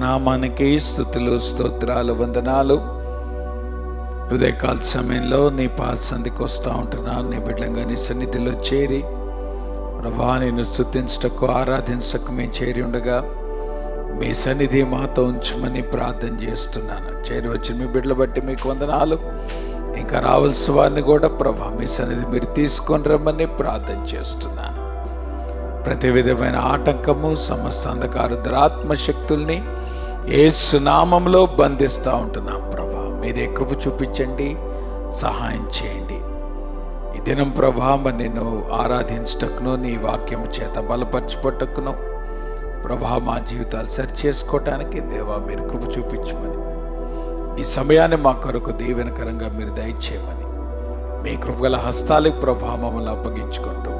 నామానికి స్తుతులు స్తోత్రాలు వందనాలు. ఉదయకాల సమయంలో నీ పాదసన్నిధికి వస్తూ ఉంటున్నాను. నీ బిడ్డలంగా నీ సన్నిధిలో చేరి ప్రభా నేను స్తుతించటకు ఆరాధించటకు మేము చేరి ఉండగా మీ సన్నిధి మాతో ఉంచమని ప్రార్థన చేస్తున్నాను. చేరి వచ్చిన మీ బిడ్డలు బట్టి మీకు వందనాలు. ఇంకా రావాల్సిన వారిని కూడా ప్రభా మీ సన్నిధి మీరు తీసుకొని రమ్మని ప్రార్థన చేస్తున్నాను. ప్రతి విధమైన ఆటంకము సమస్త అంధకార దురాత్మశక్తుల్ని యేసు నామములో బంధిస్తూ ఉంటున్నాం. ప్రభా మీరే కృప చూపించండి, సహాయం చేయండి. ఈ దినం ప్రభా మరి నేను ఆరాధించటకును నీ వాక్యం చేత బలపరచుపటకును ప్రభా మా జీవితాలు సరి చేసుకోవటానికి దేవా మీరు కృప చూపించమని, ఈ సమయాన్ని మా కొరకు దీవెనకరంగా మీరు దయచేయమని మీ కృపగల హస్తాలకు ప్రభా మమ్మల్ని అప్పగించుకుంటూ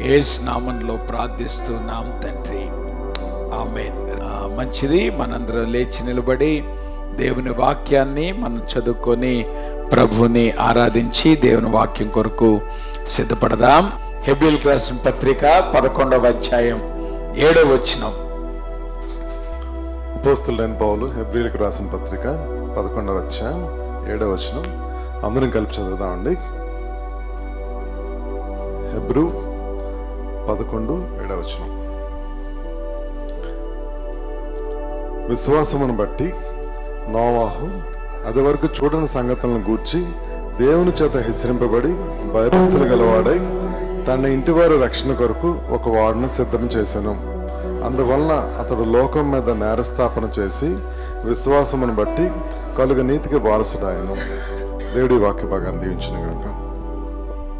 యేసు నామంలో ప్రార్థిస్తున్నాం తండ్రి, ఆమేన్. మంచిది, మనందరం లేచి నిలబడి దేవుని వాక్యాన్ని మనం చదువుకొని ప్రభుని ఆరాధించి దేవుని వాక్యం కొరకు సిద్ధపడదాం. హెబ్రీయులకు రాసిన పత్రిక 11వ అధ్యాయం 7వ వచనం. అపోస్తలుడైన పౌలు హెబ్రీయులకు రాసిన పత్రిక 11వ అధ్యాయం 7వ వచనం. అందరం కలిపి చదువుదామండి. హెబ్రూ 11:7 వచనం. విశ్వాసమును బట్టి నోవాహు అది వరకు చూడని సంగతులను గూర్చి దేవుని చేత హెచ్చరింపబడి భయభక్తులు గలవాడై తన ఇంటివారి రక్షణ కొరకు ఒక వాడును సిద్ధం చేశాను. అందువలన అతడు లోకం మీద నేరస్థాపన చేసి విశ్వాసమును బట్టి కలుగ నీతికి వారసుడాయను. దేవుడి వాక్య భాగాన్ని దీవించును గాక.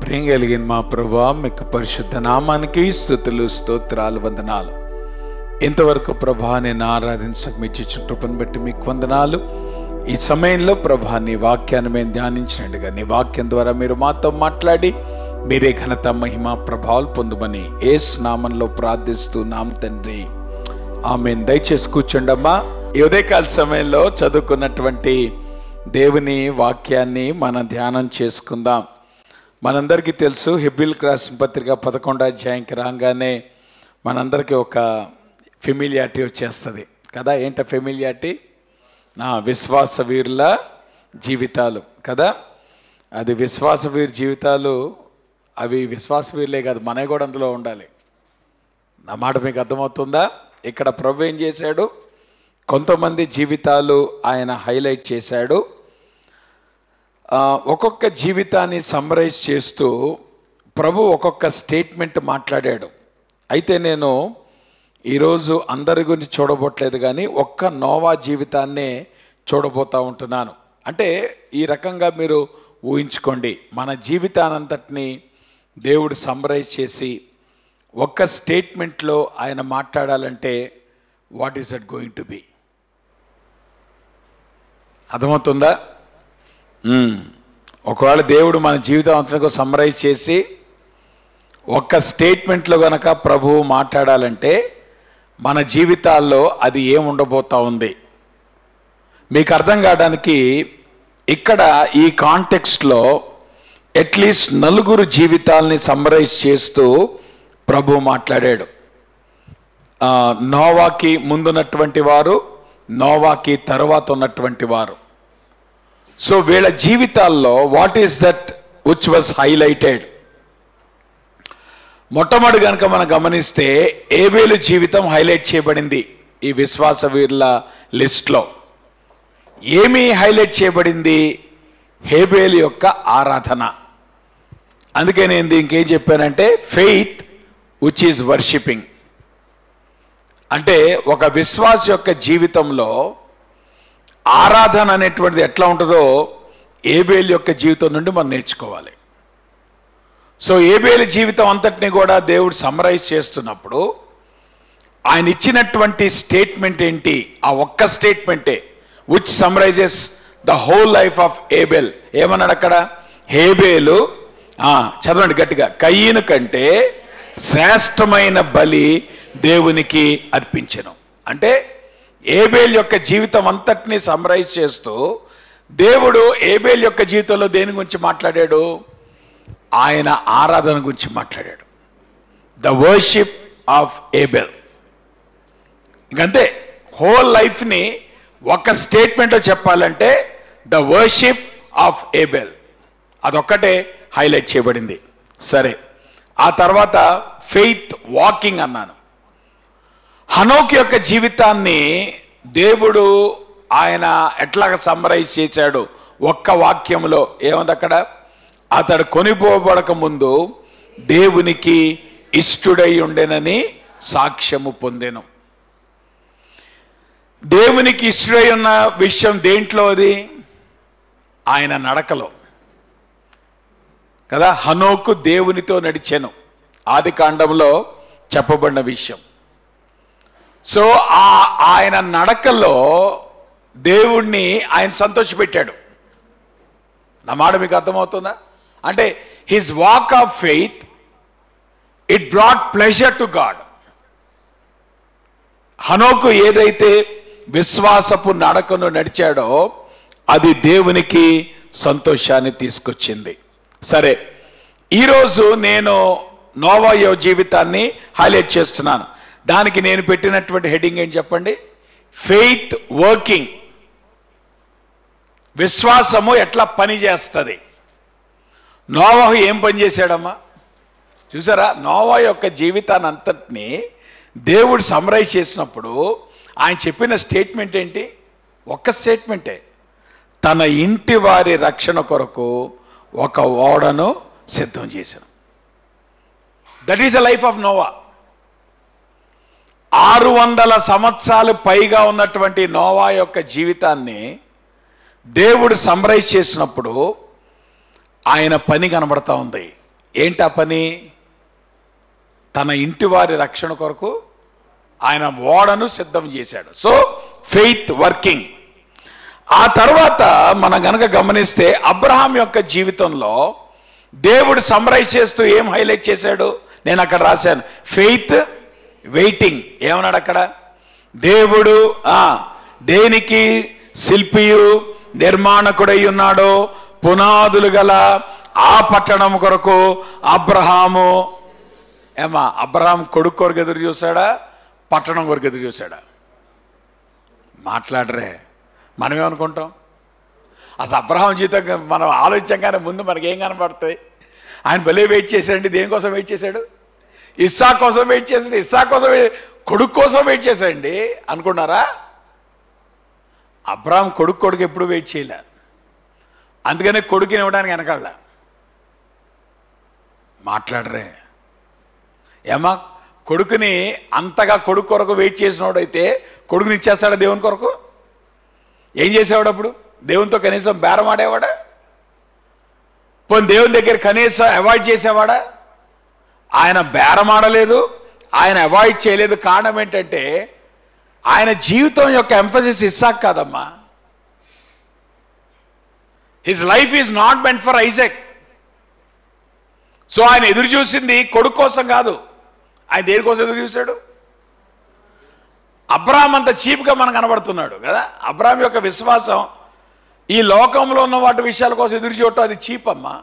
ప్రేమ కలిగిన మా ప్రభువా మీకు పరిశుద్ధ నామానికి స్తుతులు స్తోత్రాలు వందనాలు. ఇంతవరకు ప్రభా నేను ఆరాధించడానికి మీ ఇచ్చిన కృపను బట్టి మీకు వందనాలు. ఈ సమయంలో ప్రభా నీ వాక్యాన్ని మేము ధ్యానించినట్టుగా నీ వాక్యం ద్వారా మీరు మాతో మాట్లాడి మీరే ఘనత మహిమ ప్రభావాలు పొందుమని యేసు నామంలో ప్రార్థిస్తున్నాం తండ్రి, ఆమేన్. దయచేసి కూర్చోండమ్మా. ఈ ఉదయకాల సమయంలో చదువుకున్నటువంటి దేవుని వాక్యాన్ని మనం ధ్యానం చేసుకుందాం. మనందరికీ తెలుసు హెబ్రీయులకు రాసిన పత్రిక 11వ అధ్యాయంకి రాగానే మనందరికీ ఒక ఫెమిలియారిటీ వచ్చేస్తుంది కదా. ఏంట ఫెమిలియారిటీ? విశ్వాస వీరుల జీవితాలు కదా. అది విశ్వాస వీరి జీవితాలు, అవి విశ్వాస వీరులే కాదు, మనవి కూడా అందులో ఉండాలి. నా మాట మీకు అర్థమవుతుందా? ఇక్కడ ప్రభు ఏం చేశాడు? కొంతమంది జీవితాలు ఆయన హైలైట్ చేశాడు. ఒక్కొక్క జీవితాన్ని సమ్మరైజ్ చేస్తూ ప్రభు ఒక్కొక్క స్టేట్మెంట్ మాట్లాడాడు. అయితే నేను ఈరోజు అందరి గురించి చూడబోట్లేదు, కానీ ఒక్క నోవా జీవితాన్నే చూడబోతూ ఉంటున్నాను. అంటే ఈ రకంగా మీరు ఊహించుకోండి, మన జీవితానంతటిని దేవుడు సమ్మరైజ్ చేసి ఒక్క స్టేట్మెంట్లో ఆయన మాట్లాడాలంటే what is that going to B? అర్థమవుతుందా? ఒకవేళ దేవుడు మన జీవితం అంతకు సమ్మరైజ్ చేసి ఒక్క స్టేట్మెంట్లో గనక ప్రభువు మాట్లాడాలంటే మన జీవితాల్లో అది ఏముండబోతా ఉంది మీకు అర్థం కావడానికి ఇక్కడ ఈ కాంటెక్స్ట్లో అట్లీస్ట్ 4 జీవితాలని సమ్మరైజ్ చేస్తూ ప్రభు మాట్లాడాడు. నోవాకి ముందున్నటువంటి వారు, నోవాకి తర్వాత ఉన్నటువంటి వారు. సో వీళ్ళ జీవితాల్లో what is that which was highlighted? మొట్టమొదటి కనుక మనం గమనిస్తే ఏబేలు జీవితం హైలైట్ చేయబడింది ఈ విశ్వాస వీరుల లిస్ట్లో. ఏమి హైలైట్ చేయబడింది? హేబేలు యొక్క ఆరాధన. అందుకే నేను దీనికి ఏం చెప్పానంటే ఫెయిత్ విచ్ ఈజ్ వర్షిపింగ్. అంటే ఒక విశ్వాస యొక్క జీవితంలో ఆరాధన అనేటువంటిది ఎట్లా ఉంటుందో ఏబేలు యొక్క జీవితం నుండి మనం నేర్చుకోవాలి. సో ఏబేలు జీవితం అంతటిని కూడా దేవుడు సమ్మరైజ్ చేస్తున్నప్పుడు ఆయన ఇచ్చినటువంటి స్టేట్మెంట్ ఏంటి? ఆ ఒక్క స్టేట్మెంటే which summarises the whole life of Abel. ఏమన్నాడు అక్కడ? హేబేలు చదవండి గట్టిగా, కయీను కంటే శ్రేష్టమైన బలి దేవునికి అర్పించెను. అంటే ఏబేల్ యొక్క జీవితం అంతటినీ సమ్మరైజ్ చేస్తూ దేవుడు ఏబేల్ యొక్క జీవితంలో దేని గురించి మాట్లాడాడు? ఆయన ఆరాధన గురించి మాట్లాడాడు. The worship of Abel. ఇంకంతే, హోల్ లైఫ్ని ఒక స్టేట్మెంట్లో చెప్పాలంటే ద వర్షిప్ ఆఫ్ ఏబెల్, అదొక్కటే హైలైట్ చేయబడింది. సరే, ఆ తర్వాత ఫెయిత్ వాకింగ్ అన్నాను. హనోక్ యొక్క జీవితాన్ని దేవుడు ఆయన ఎట్లాగ సమ్మరైజ్ చేశాడు ఒక్క వాక్యంలో. ఏముంది అక్కడ? అతడు కొనిపోబడక ముందు దేవునికి ఇష్టుడై ఉండెనని సాక్ష్యము పొందెను. దేవునికి ఇష్టుడై ఉన్న విషయం దేంట్లో? అది ఆయన నడకలో కదా. హనోకు దేవునితో నడిచెను, ఆది కాండంలో చెప్పబడిన విషయం. సో ఆయన నడకలో దేవుణ్ణి ఆయన సంతోషపెట్టాడు. నా మాట మీకు అర్థమవుతుందా? అంటే his walk of faith, it brought pleasure to God. హనోకు ఏదైతే విశ్వాసపు నడకను నడిచాడో అది దేవునికి సంతోషాన్ని తీసుకొచ్చింది. సరే, ఈరోజు నేను నోవా జీవితాన్ని హైలైట్ చేస్తున్నాను. దానికి నేను పెట్టినటువంటి హెడ్డింగ్ ఏంటి చెప్పండి? Faith working. విశ్వాసము ఎట్లా పని చేస్తుంది. నోవా ఏం పని చేశాడమ్మా? చూసారా, నోవా యొక్క జీవితాన్ని అంతటినీ దేవుడు సమ్మరైజ్ చేసినప్పుడు ఆయన చెప్పిన స్టేట్మెంట్ ఏంటి? ఒక్క స్టేట్మెంటే, తన ఇంటి వారి రక్షణ కొరకు ఒక ఓడను సిద్ధం చేశాను. That is the life of Noah. 600 సంవత్సరాలు పైగా ఉన్నటువంటి నోవా యొక్క జీవితాన్ని దేవుడు సమ్మరైజ్ చేసినప్పుడు ఆయన పని కనబడతా ఉంది. ఏంటా పని? తన ఇంటి వారి రక్షణ కొరకు ఆయన ఓడను సిద్ధం చేశాడు. So faith working. ఆ తర్వాత మనం గనక గమనిస్తే అబ్రహాం యొక్క జీవితంలో దేవుడు సమ్మరైజ్ చేస్తూ ఏం హైలైట్ చేశాడు? నేను అక్కడ రాశాను, ఫెయిత్ వెయిటింగ్. ఏమన్నాడు అక్కడ? దేవుడు దేనికి శిల్పియు నిర్మాణకుడై ఉన్నాడో పునాదులు గల ఆ పట్టణం కొరకు అబ్రహాము అబ్రహాం కొడుకు కొరకు ఎదురు చూశాడా? పట్టణం కొరకు ఎదురు చూశాడా? మాట్లాడరే. మనమేమనుకుంటాం? అసలు అబ్రహాం జీవితం మనం ఆలోచించగానే ముందు మనకేం కనబడుతుంది? ఆయన భలే వెయిట్ చేశాడండి. దేనికోసం వెయిట్ చేశాడు? ఇస్సాకు కోసం వెయిట్ చేశాడు. ఇస్సాకు కోసం, కొడుకు కోసం వెయిట్ చేశాడండి అనుకున్నారా? అబ్రహాం కొడుకు ఎప్పుడు వెయిట్ చేయలే. అందుకనే కొడుకుని ఇవ్వడానికి వెనకాల. మాట్లాడరే. ఏమా, కొడుకుని అంతగా కొడుకు కొరకు వెయిట్ చేసినోడైతే కొడుకుని ఇచ్చేస్తాడా దేవుని కొరకు? ఏం చేసేవాడు అప్పుడు? దేవునితో కనీసం బేరం ఆడేవాడా? పోనీ దేవుని దగ్గర కనీసం అవాయిడ్ చేసేవాడా? ఆయన బేరం ఆడలేదు, ఆయన అవాయిడ్ చేయలేదు. కారణం ఏంటంటే ఆయన జీవితం యొక్క ఎంఫసిస్ ఇస్సాక్ కాదమ్మా. His life is not meant for Isaac. So ఆయన ఎదురు చూసింది కొడుకు కోసం కాదు. ఆయన దేనికోసం ఎదురు చూశాడు? అబ్రహాం అంత చీప్గా మనకు కనబడుతున్నాడు కదా. అబ్రహాం యొక్క విశ్వాసం ఈ లోకంలో ఉన్న వాటి విషయాల కోసం ఎదురు చూడటం అది చీప్ అమ్మా.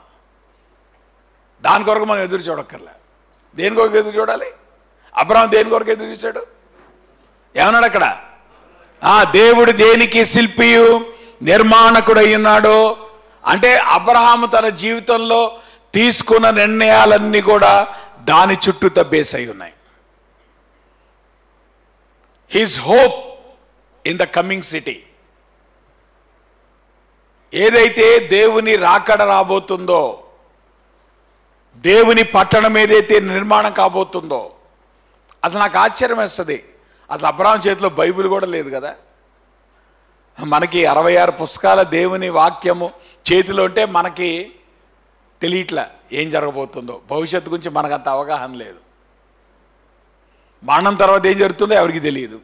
దాని కొరకు మనం ఎదురు చూడక్కర్లే. దేని కొరకు ఎదురు చూడాలి? అబ్రహాం దేని కొరకు ఎదురు చూశాడు? ఏమన్నాడు అక్కడ? దేవుడు దేనికి శిల్పియు నిర్మాణకుడై ఉన్నాడు అంటే అబ్రహాము తన జీవితంలో తీసుకున్న నిర్ణయాలన్నీ కూడా దాని చుట్టూ బేస్ అయి ఉన్నాయి. His hope in the coming city. ఏదైతే దేవుని రాకడ రాబోతుందో, దేవుని పట్టణం ఏదైతే నిర్మాణం కాబోతుందో, అసలు నాకు ఆశ్చర్యం వేస్తుంది. అసలు అబ్రహాం చేతిలో బైబిల్ కూడా లేదు కదా. మనకి 66 పుస్తకాల దేవుని వాక్యము చేతిలో ఉంటే మనకి తెలియట్లా ఏం జరగబోతుందో. భవిష్యత్తు గురించి మనకంత అవగాహన లేదు. మరణం తర్వాత ఏం జరుగుతుందో ఎవరికి తెలియదు.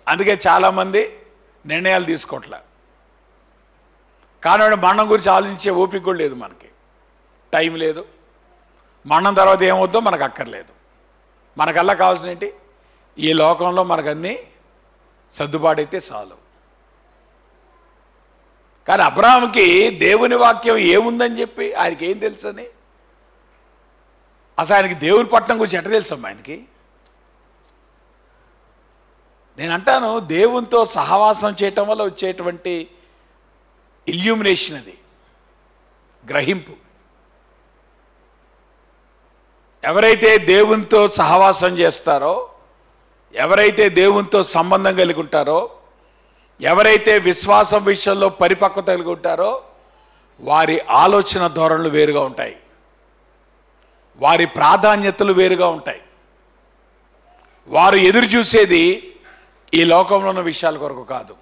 అందుకే చాలామంది నిర్ణయాలు తీసుకోవట్లే. కానీ మరణం గురించి ఆలోచించే ఓపిక కూడా లేదు మనకి. టైం లేదు. మరణం తర్వాత ఏమవుద్దో మనకు అక్కర్లేదు. మనకల్లా కావాల్సిన ఏంటి? ఈ లోకంలో మనకన్నీ సర్దుబాటు అయితే చాలు. కానీ అబ్రహాంకి దేవుని వాక్యం ఏముందని చెప్పి ఆయనకి ఏం తెలుసని, అసలు ఆయనకి దేవుని పట్టణం గురించి ఎట్ట తెలుసమ్మా? ఆయనకి నేను అంటాను, దేవునితో సహవాసం చేయటం వల్ల వచ్చేటువంటి ఇల్యూమినేషన్, అది గ్రహింపు. ఎవరైతే దేవునితో సహవాసం చేస్తారో, ఎవరైతే దేవునితో సంబంధం కలిగి ఉంటారో, ఎవరైతే విశ్వాసం విషయంలో పరిపక్వత కలిగి ఉంటారో, వారి ఆలోచన ధోరణులు వేరుగా ఉంటాయి, వారి ప్రాధాన్యతలు వేరుగా ఉంటాయి. వారు ఎదురు చూసేది ఈ లోకంలో ఉన్న విషయాల కొరకు కాదు.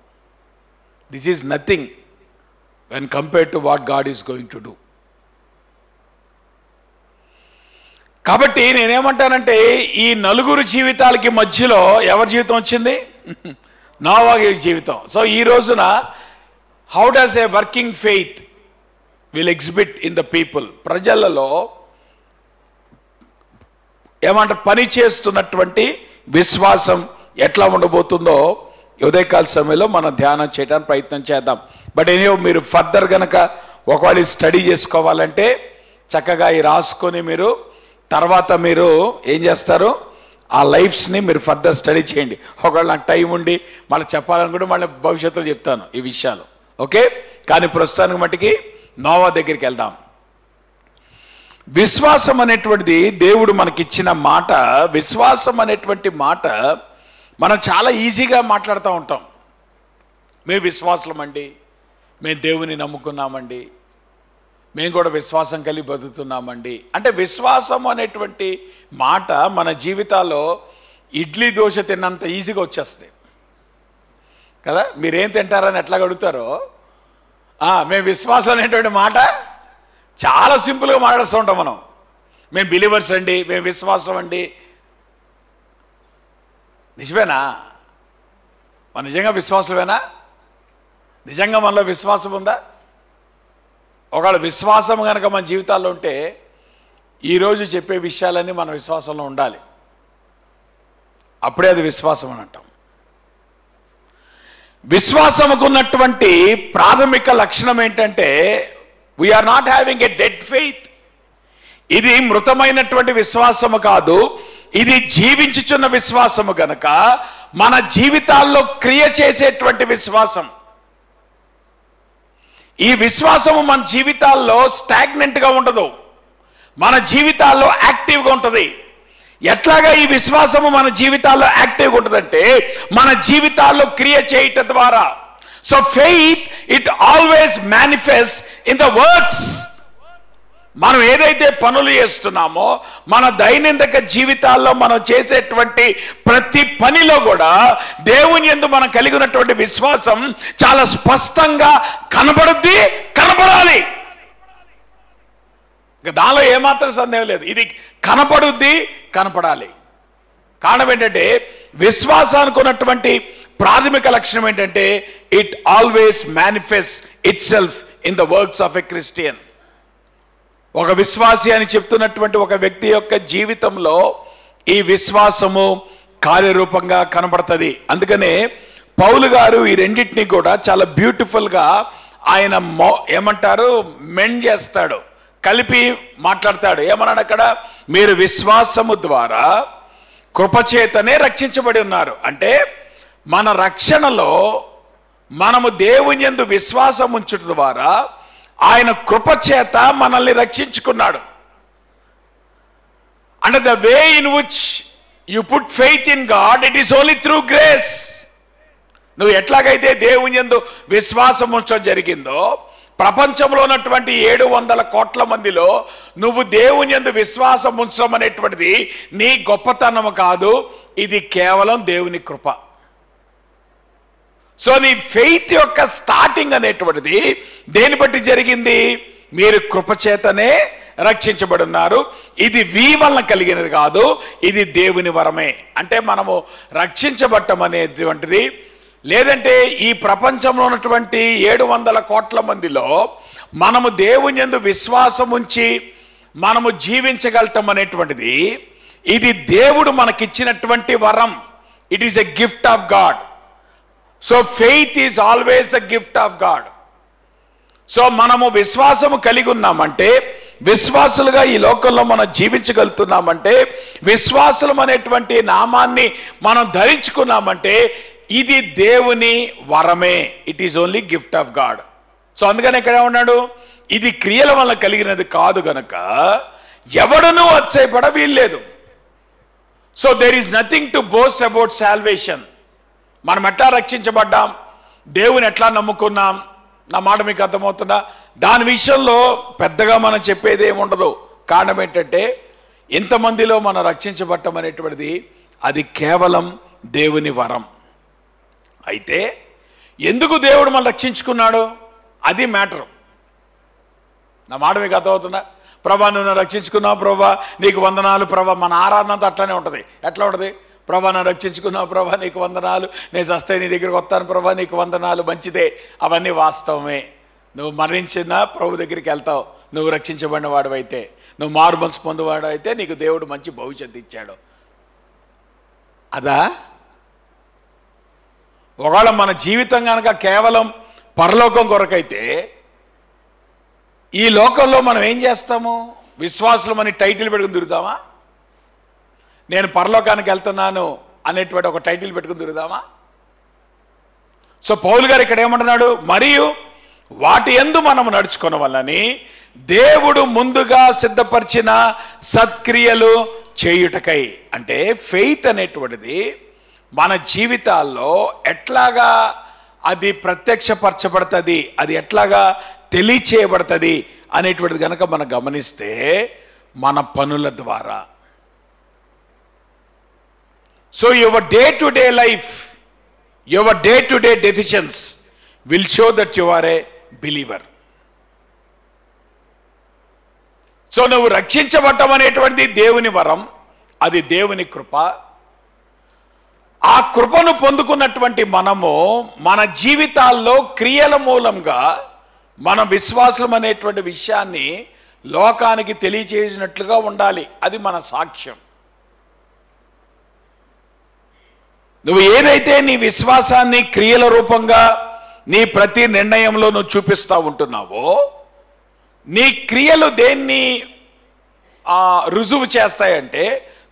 This is nothing when compared to what God is going to do. కాబట్టి నేనేమంటానంటే, ఈ నలుగురు జీవితాలకి మధ్యలో ఎవరి జీవితం వచ్చింది? నోవా జీవితం. సో ఈ రోజున how does A working faith will exhibit in the people? ప్రజలలో ఏమంటారు, పని చేస్తున్నటువంటి విశ్వాసం ఎట్లా ఉండబోతుందో ఉదయకాల సమయంలో మనం ధ్యానం చేయడానికి ప్రయత్నం చేద్దాం. బట్ ఎనీహో, మీరు ఫర్దర్ గనక ఒకవేళ స్టడీ చేసుకోవాలంటే చక్కగా ఈ రాసుకొని మీరు తర్వాత మీరు ఏం చేస్తారు, ఆ లైఫ్స్ని మీరు ఫర్దర్ స్టడీ చేయండి. ఒకవేళ నాకు టైం ఉండి మళ్ళీ చెప్పాలనుకుంటే మళ్ళీ భవిష్యత్తులో చెప్తాను ఈ విషయాలు. ఓకే, కానీ ప్రస్తుతానికి మట్టికి నోవా దగ్గరికి వెళ్దాం. విశ్వాసం అనేటువంటిది దేవుడు మనకిచ్చిన మాట. విశ్వాసం అనేటువంటి మాట మనం చాలా ఈజీగా మాట్లాడుతూ ఉంటాం. మేము విశ్వాసమండి, మేము దేవుని నమ్ముకున్నామండి, మేము కూడా విశ్వాసం కలిగి బతుకుతున్నామండి. అంటే విశ్వాసం అనేటువంటి మాట మన జీవితాల్లో ఇడ్లీ దోశ తిన్నంత ఈజీగా వచ్చేస్తుంది కదా. మీరేం తింటారని ఎట్లా అడుగుతారో, మేము విశ్వాసం అనేటువంటి మాట చాలా సింపుల్గా మాట్లాడుతూ ఉంటాం మనం. మేము బిలీవర్స్ అండి, మేము విశ్వాసం అండి. నిజమేనా? మన నిజంగా విశ్వాసమేనా? నిజంగా మనలో విశ్వాసం ఉందా? ఒకవేళ విశ్వాసం కనుక మన జీవితాల్లో ఉంటే ఈరోజు చెప్పే విషయాలన్నీ మన విశ్వాసంలో ఉండాలి. అప్పుడే అది విశ్వాసం అని అంటాం. విశ్వాసముకు ఉన్నటువంటి ప్రాథమిక లక్షణం ఏంటంటే, we are not having a dead faith. ఇది మృతమైనటువంటి విశ్వాసము కాదు, ఇది జీవించుచున్న విశ్వాసము గనక మన జీవితాల్లో క్రియ చేసేటువంటి విశ్వాసం. ఈ విశ్వాసము మన జీవితాల్లో స్టాగ్నెంట్గా ఉండదు, మన జీవితాల్లో యాక్టివ్గా ఉంటుంది. ఎట్లాగా ఈ విశ్వాసము మన జీవితాల్లో యాక్టివ్గా ఉంటుందంటే, మన జీవితాల్లో క్రియ చేయటం ద్వారా. So faith it always manifest in the works. మనం ఏదైతే పనులు చేస్తున్నామో, మన దైనందిక జీవితాల్లో మనం చేసేటువంటి ప్రతి పనిలో కూడా దేవుని యందు మనం కలిగి ఉన్నటువంటి విశ్వాసం చాలా స్పష్టంగా కనపడాలి. దానిలో ఏమాత్రం సందేహం లేదు. ఇది కనపడాలి. కారణం ఏంటంటే, విశ్వాసానికి ఉన్నటువంటి ప్రాథమిక లక్షణం ఏంటంటే, it always manifest it self in the works of a Christian. ఒక విశ్వాసి అని చెప్తున్నటువంటి ఒక వ్యక్తి యొక్క జీవితంలో ఈ విశ్వాసము కార్యరూపంగా కనబడుతుంది. అందుకనే పౌలు గారు ఈ రెండింటినీ కూడా చాలా బ్యూటిఫుల్గా ఆయన ఏమంటారు, మెండ్ చేస్తాడు, కలిపి మాట్లాడతాడు. ఏమన్నాడు అక్కడ? మీరు విశ్వాసము ద్వారా కృపచేతనే రక్షించబడి ఉన్నారు. అంటే మన రక్షణలో మనము దేవుని యందు విశ్వాసం ఉంచుట ద్వారా ఆయన కృపచేత మనల్ని రక్షించుకున్నాడు. అంటే the way in which you put faith in God, it is only through grace. నువ్వు ఎట్లాగైతే దేవుని యందు విశ్వాసం ఉంచడం జరిగిందో, ప్రపంచంలో ఉన్నటువంటి 700 కోట్ల మందిలో నువ్వు దేవుని యందు విశ్వాసం ఉంచడం అనేటువంటిది నీ గొప్పతనము కాదు, ఇది కేవలం దేవుని కృప. సో నీ ఫెయిత్ యొక్క స్టార్టింగ్ అనేటువంటిది దేని బట్టి జరిగింది? మీరు కృపచేతనే రక్షించబడి ఉన్నారు. ఇది వీ వలన కలిగినది కాదు, ఇది దేవుని వరమే. అంటే మనము రక్షించబడటం అనేటువంటిది, లేదంటే ఈ ప్రపంచంలో ఉన్నటువంటి 700 కోట్ల మందిలో మనము దేవుని యందు విశ్వాసం ఉంచి మనము జీవించగలటం అనేటువంటిది, ఇది దేవుడు మనకిచ్చినటువంటి వరం. It is a gift of God. So faith is always the gift of God. So మనము విశ్వాసము కలిగి ఉన్నామంటే విశ్వాసులుగా ఈ లోకంలో మనం జీవించగలుగుతున్నామంటే, విశ్వాసులం అనేటువంటి నామాన్ని మనం ధరించుకున్నామంటే ఇది దేవుని వరమే. It is only gift of God. So అందుకని ఇక్కడ ఏమన్నాడు, ఇది క్రియల వల్ల కలిగినది కాదు గనక ఎవడునూ అతిశయపడ వీల్లేదు. So there is nothing to boast about salvation. మనం ఎట్లా రక్షించబడ్డాం, దేవుని ఎట్లా నమ్ముకున్నాం, నా మాట మీకు అర్థమవుతుందా? దాని విషయంలో పెద్దగా మనం చెప్పేది ఏముండదు. కారణం ఏంటంటే, ఎంతమందిలో మనం రక్షించబడటం అనేటువంటిది అది కేవలం దేవుని వరం. అయితే ఎందుకు దేవుడు మనం రక్షించుకున్నాడు, అది మ్యాటర్. నా మాట మీకు అర్థమవుతుందా? ప్రభా నువ్వు రక్షించుకున్నావు ప్రభా, నీకు వందనాలు ప్రభా. మన ఆరాధన అంతా అట్లానే ఉంటుంది. ఎట్లా ఉంటుంది? ప్రభా నన్ను రక్షించుకున్నావు ప్రభా, నీకు వందనాలు. నేను సస్తే నీ దగ్గరికి వస్తాను ప్రభా, నీకు వందనాలు. మంచిదే, అవన్నీ వాస్తవమే. నువ్వు మరణించిన ప్రభు దగ్గరికి వెళ్తావు, నువ్వు రక్షించబడిన వాడు అయితే, నువ్వు మారు మనసు పొందేవాడు అయితే నీకు దేవుడు మంచి భవిష్యత్తు ఇచ్చాడు. అదా? ఒకవేళ మన జీవితం కనుక కేవలం పరలోకం కొరకైతే, ఈ లోకంలో మనం ఏం చేస్తాము? విశ్వాసులం అని టైటిల్ పెట్టుకుని తిరుగుతామా? నేను పరలోకానికి వెళ్తున్నాను అనేటువంటి ఒక టైటిల్ పెట్టుకుని తిరుగుదామా? సో పౌలు గారు ఇక్కడ ఏమంటున్నాడు, మరియు వాటి యందు మనము నడుచుకున్న వల్లని దేవుడు ముందుగా సిద్ధపరిచిన సత్క్రియలు చేయుటకై. అంటే ఫెయిత్ అనేటువంటిది మన జీవితాల్లో ఎట్లాగా అది ప్రత్యక్షపరచబడుతుంది, అది ఎట్లాగా తెలియచేయబడుతుంది అనేటువంటిది కనుక మనం గమనిస్తే, మన పనుల ద్వారా. So your day to day life, your day to day decisions will show that you are a believer. So నువ్వు రక్షించబడటం అనేటువంటిది దేవుని వరం, అది దేవుని కృప. ఆ కృపను పొందుకున్నటువంటి మనము మన జీవితాల్లో క్రియల మూలంగా మన విశ్వాసం అనేటువంటి విషయాన్ని లోకానికి తెలియజేసినట్లుగా ఉండాలి. అది మన సాక్ష్యం. నువ్వు ఏదైతే నీ విశ్వాసాన్ని క్రియల రూపంగా నీ ప్రతి నిర్ణయంలో నువ్వు చూపిస్తూ ఉంటున్నావో, నీ క్రియలు దేన్ని రుజువు చేస్తాయంటే,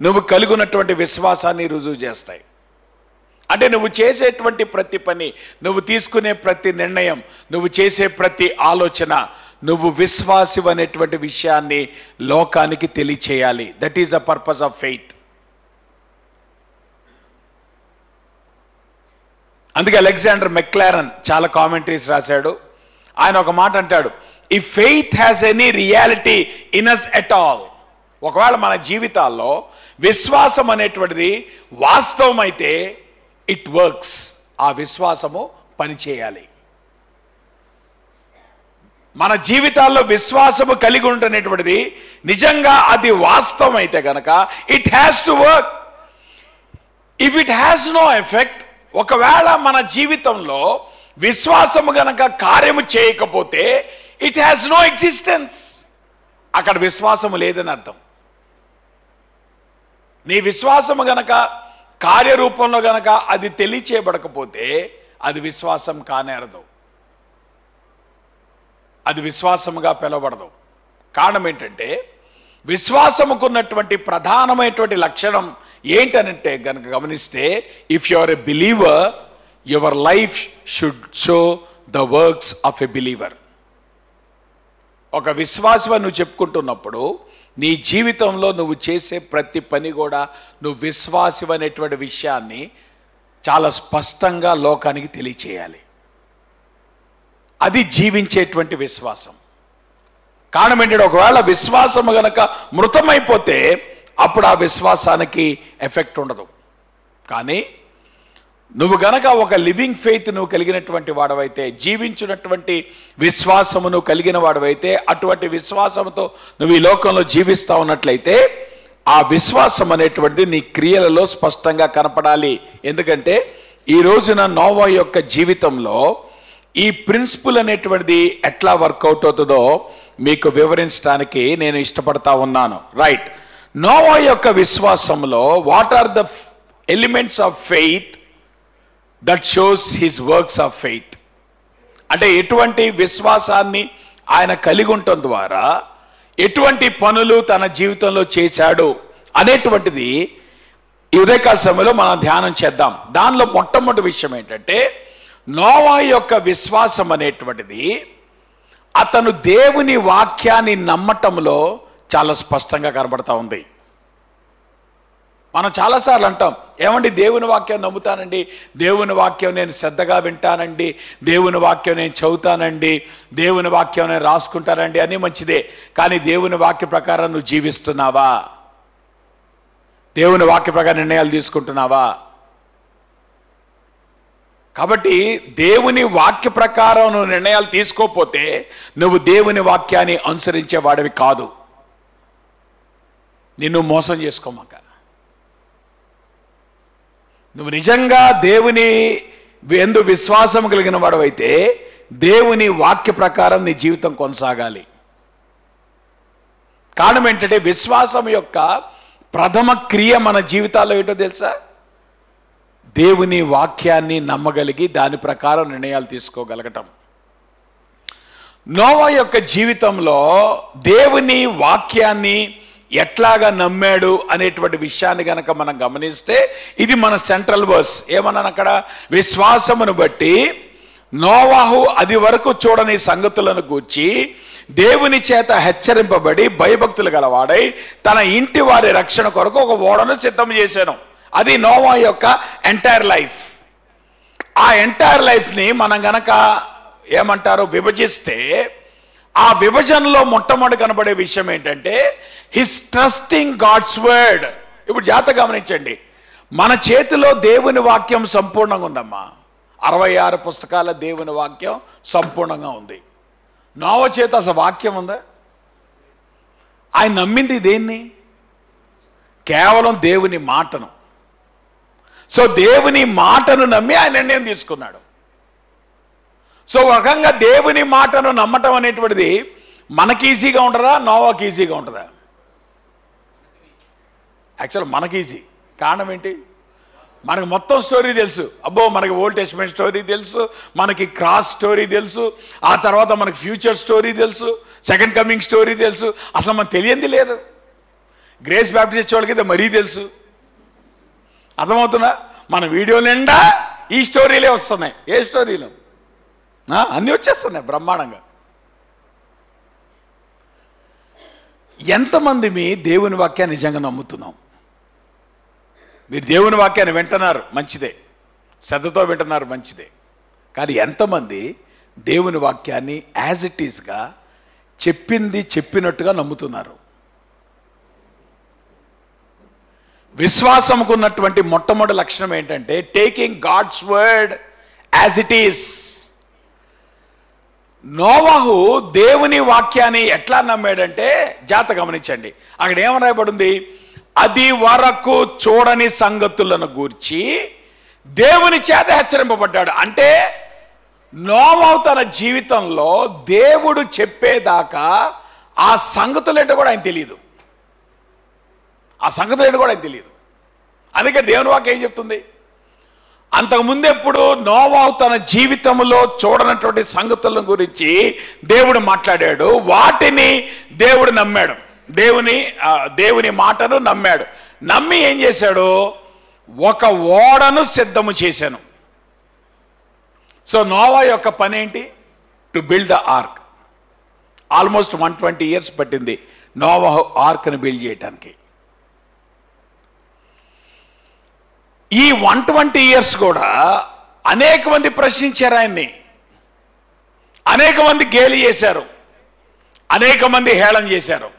నువ్వు కలిగినటువంటి విశ్వాసాన్ని రుజువు చేస్తాయి. అంటే నువ్వు చేసేటువంటి ప్రతి పని, నువ్వు తీసుకునే ప్రతి నిర్ణయం, నువ్వు చేసే ప్రతి ఆలోచన, నువ్వు విశ్వాసి అనేటువంటి విషయాన్ని లోకానికి తెలియచేయాలి. That is the purpose of faith. అందుకే అలెగ్జాండర్ మెక్లారన్ చాలా కామెంటరీస్ రాశాడు. ఆయన ఒక మాట అంటాడు, if faith has any reality in us at all. ఒకవేళ మన జీవితాల్లో విశ్వాసం అనేటువంటిది వాస్తవం అయితే, ఇట్ వర్క్స్. ఆ విశ్వాసము పనిచేయాలి. మన జీవితాల్లో విశ్వాసము కలిగి ఉంటున్నటువంటిది నిజంగా అది వాస్తవం అయితే కనుక it has to work. If it has no effect, ఒకవేళ మన జీవితంలో విశ్వాసము గనక కార్యము చేయకపోతే ఇట్ హ్యాస్ నో ఎగ్జిస్టెన్స్. అక్కడ విశ్వాసము లేదని అర్థం. నీ విశ్వాసము గనక కార్యరూపంలో గనక అది తెలియచేయబడకపోతే అది విశ్వాసం కానేరదు, అది విశ్వాసముగా పిలవబడదు. కారణం ఏంటంటే, విశ్వాసముకున్నటువంటి ప్రధానమైనటువంటి లక్షణం ఏంటనంటే గనక గమనిస్తే, if you are a believer, your life should show the works of a believer. ఒక విశ్వాసం నువ్వు చెప్పుకుంటున్నప్పుడు నీ జీవితంలో నువ్వు చేసే ప్రతి పని కూడా నువ్వు విశ్వాసం అనేటువంటి విషయాన్ని చాలా స్పష్టంగా లోకానికి తెలియచేయాలి. అది జీవించేటువంటి విశ్వాసం. కారణం ఏంటంటే, ఒకవేళ విశ్వాసం గనక మృతమైపోతే అప్పుడు ఆ విశ్వాసానికి ఎఫెక్ట్ ఉండదు. కానీ నువ్వు గనక ఒక లివింగ్ ఫెయిత్ నువ్వు కలిగినటువంటి వాడవైతే, జీవించినటువంటి విశ్వాసము నువ్వు కలిగిన వాడవైతే, అటువంటి విశ్వాసంతో నువ్వు ఈ లోకంలో జీవిస్తూ ఉన్నట్లయితే ఆ విశ్వాసం అనేటువంటిది నీ క్రియలలో స్పష్టంగా కనపడాలి. ఎందుకంటే ఈ రోజున నోవా యొక్క జీవితంలో ఈ ప్రిన్సిపల్ అనేటువంటిది ఎట్లా వర్కౌట్ అవుతుందో మీకు వివరించడానికి నేను ఇష్టపడతా ఉన్నాను. రైట్, నోవా యొక్క విశ్వాసంలో what are the elements of faith that shows his works of faith. అంటే ఎటువంటి విశ్వాసాన్ని ఆయన కలిగి ఉండటం ద్వారా ఎటువంటి పనులు తన జీవితంలో చేశాడు అనేటువంటిది ఈ ఉదయకాల సమయంలో మనం ధ్యానం చేద్దాం. దానిలో మొట్టమొదటి విషయం ఏంటంటే, నోవా యొక్క విశ్వాసం అనేటువంటిది అతను దేవుని వాక్యాన్ని నమ్మటంలో చాలా స్పష్టంగా కనబడతా ఉంది. మనం చాలాసార్లు అంటాం, ఏమండి దేవుని వాక్యం నమ్ముతానండి, దేవుని వాక్యం నేను శ్రద్ధగా వింటానండి, దేవుని వాక్యం నేను చదువుతానండి, దేవుని వాక్యం నేను రాసుకుంటానండి అని మంచిదే. కానీ దేవుని వాక్య ప్రకారం నువ్వు జీవిస్తున్నావా? దేవుని వాక్య ప్రకారం నిర్ణయాలు తీసుకుంటున్నావా? కాబట్టి దేవుని వాక్య ప్రకారం నువ్వు నిర్ణయాలు తీసుకోకపోతే నువ్వు దేవుని వాక్యాన్ని అనుసరించే వాడివి కాదు. నిన్ను మోసం చేసుకోమాక. నువ్వు నిజంగా దేవుని ఎందు విశ్వాసం కలిగిన వాడవైతే దేవుని వాక్య ప్రకారం నీ జీవితం కొనసాగాలి. కారణం ఏంటంటే, విశ్వాసం యొక్క ప్రథమ క్రియ మన జీవితాల్లో ఏంటో తెలుసా? దేవుని వాక్యాన్ని నమ్మగలిగి దాని ప్రకారం నిర్ణయాలు తీసుకోగలగటం. నోవా యొక్క జీవితంలో దేవుని వాక్యాన్ని ఎట్లాగా నమ్మాడు అనేటువంటి విషయాన్ని గనక మనం గమనిస్తే ఇది మన సెంట్రల్ వర్స్. ఏమన్నాను అక్కడ? విశ్వాసమును బట్టి నోవాహు అది వరకు చూడని సంగతులను గూర్చి దేవుని చేత హెచ్చరింపబడి భయభక్తులు గలవాడై తన ఇంటి వారి రక్షణ కొరకు ఒక ఓడను సిద్ధం చేశాను. అది నోవా యొక్క ఎంటైర్ లైఫ్. ఆ ఎంటైర్ లైఫ్ని మనం గనక ఏమంటారు విభజిస్తే, ఆ విభజనలో మొట్టమొదటి కనబడే విషయం ఏంటంటే హిస్ ట్రస్టింగ్ గాడ్స్ వర్డ్. ఇప్పుడు జాగ్రత్తగా గమనించండి, మన చేతిలో దేవుని వాక్యం సంపూర్ణంగా ఉందమ్మా. 66 పుస్తకాల దేవుని వాక్యం సంపూర్ణంగా ఉంది. నోవా చేత అసలు వాక్యం ఉందా? ఆయన నమ్మింది దేన్ని? కేవలం దేవుని మాటను. సో దేవుని మాటను నమ్మి ఆయన నిర్ణయం తీసుకున్నాడు. సో ఒక రకంగా దేవుని మాటను నమ్మటం అనేటువంటిది మనకి ఈజీగా ఉంటుందా, నోవాకి ఈజీగా ఉంటుందా? యాక్చువల్ మనకి ఈజీ. కారణం ఏంటి? మనకు మొత్తం స్టోరీ తెలుసు. అబ్బో, మనకి ఓల్డ్ టెస్టమెంట్ స్టోరీ తెలుసు, మనకి క్రాస్ స్టోరీ తెలుసు, ఆ తర్వాత మనకి ఫ్యూచర్ స్టోరీ తెలుసు, సెకండ్ కమింగ్ స్టోరీ తెలుసు. అసలు మనకు తెలియంది లేదు. గ్రేస్ బ్యాప్టిస్ట్ వాళ్ళకి అయితే మరీ తెలుసు. అర్థమవుతుందా? మన వీడియో నిండా ఈ స్టోరీలే వస్తున్నాయి. ఏ స్టోరీలు? అన్నీ వచ్చేస్తున్నాయి బ్రహ్మాండంగా. ఎంతమంది మీ దేవుని వాక్యాన్ని నిజంగా నమ్ముతున్నాం? మీరు దేవుని వాక్యాన్ని వింటున్నారు, మంచిదే, శ్రద్ధతో వింటున్నారు, మంచిదే. కానీ ఎంతమంది దేవుని వాక్యాన్ని యాజ్ ఇట్ ఈస్గా చెప్పింది చెప్పినట్టుగా నమ్ముతున్నారు? విశ్వాసంకు ఉన్నటువంటి మొట్టమొదటి లక్షణం ఏంటంటే taking God's word as it is. నోవాహు దేవుని వాక్యాన్ని ఎట్లా నమ్మాడంటే, జాగ్రత్త గమనించండి, అక్కడ ఏమని రాయబడింది? అది వరకు చూడని సంగతులను గూర్చి దేవుని చేత హెచ్చరింపబడ్డాడు. అంటే నోవాహు తన జీవితంలో దేవుడు చెప్పేదాకా ఆ సంగతులు ఏంటో కూడా ఆయన తెలియదు. అందుకే దేవుని వాక్యం ఏం చెప్తుంది? అంతకుముందు ఎప్పుడు నోవాహు తన జీవితంలో చూడనటువంటి సంగతుల గురించి దేవుడు మాట్లాడాడు, వాటిని దేవుడు నమ్మాడు. దేవుని మాటను నమ్మాడు. నమ్మి ఏం చేశాడు? ఒక ఓడను సిద్ధము చేశాను. సో నోవా యొక్క పని ఏంటి? To build the arc. Almost 120 years పట్టింది నోవాహు ఆర్క్ని బిల్డ్ చేయటానికి. ఈ 120 years కూడా అనేక మంది ప్రశ్నించారు ఆయన్ని, అనేక మంది గేలి చేశారు, అనేక మంది హేళన చేశారు.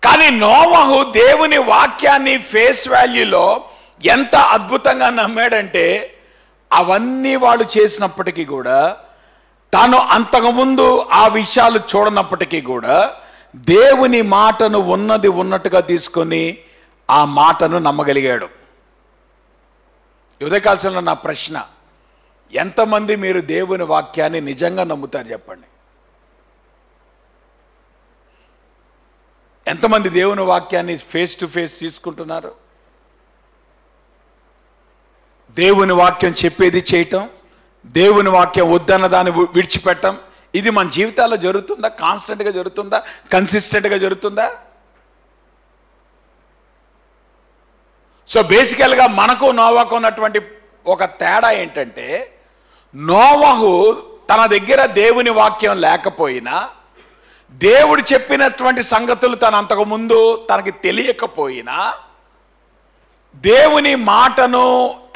కానీ నోవాహు దేవుని వాక్యాన్ని ఫేస్ వాల్యూలో ఎంత అద్భుతంగా నమ్మాడంటే, అవన్నీ వాళ్ళు చేసినప్పటికీ కూడా, తాను అంతకుముందు ఆ విషయాలు చూడనప్పటికీ కూడా దేవుని మాటను ఉన్నది ఉన్నట్టుగా తీసుకొని ఆ మాటను నమ్మగలిగాడు. ఉదయకాలంలో నా ప్రశ్న, ఎంతమంది మీరు దేవుని వాక్యాన్ని నిజంగా నమ్ముతారు చెప్పండి? ఎంతమంది దేవుని వాక్యాన్ని ఫేస్ టు ఫేస్ తీసుకుంటున్నారు? దేవుని వాక్యం చెప్పేది చేయటం, దేవుని వాక్యం వద్దన్న దాన్ని విడిచిపెట్టడం, ఇది మన జీవితాల్లో జరుగుతుందా? కాన్స్టెంట్గా జరుగుతుందా? కన్సిస్టెంట్గా జరుగుతుందా? సో బేసికల్గా మనకు నోవాకు ఉన్నటువంటి ఒక తేడా ఏంటంటే, నోవహు తన దగ్గర దేవుని వాక్యం లేకపోయినా, దేవుడు చెప్పినటువంటి సంగతులు తన అంతకుముందు తనకి తెలియకపోయినా, దేవుని మాటను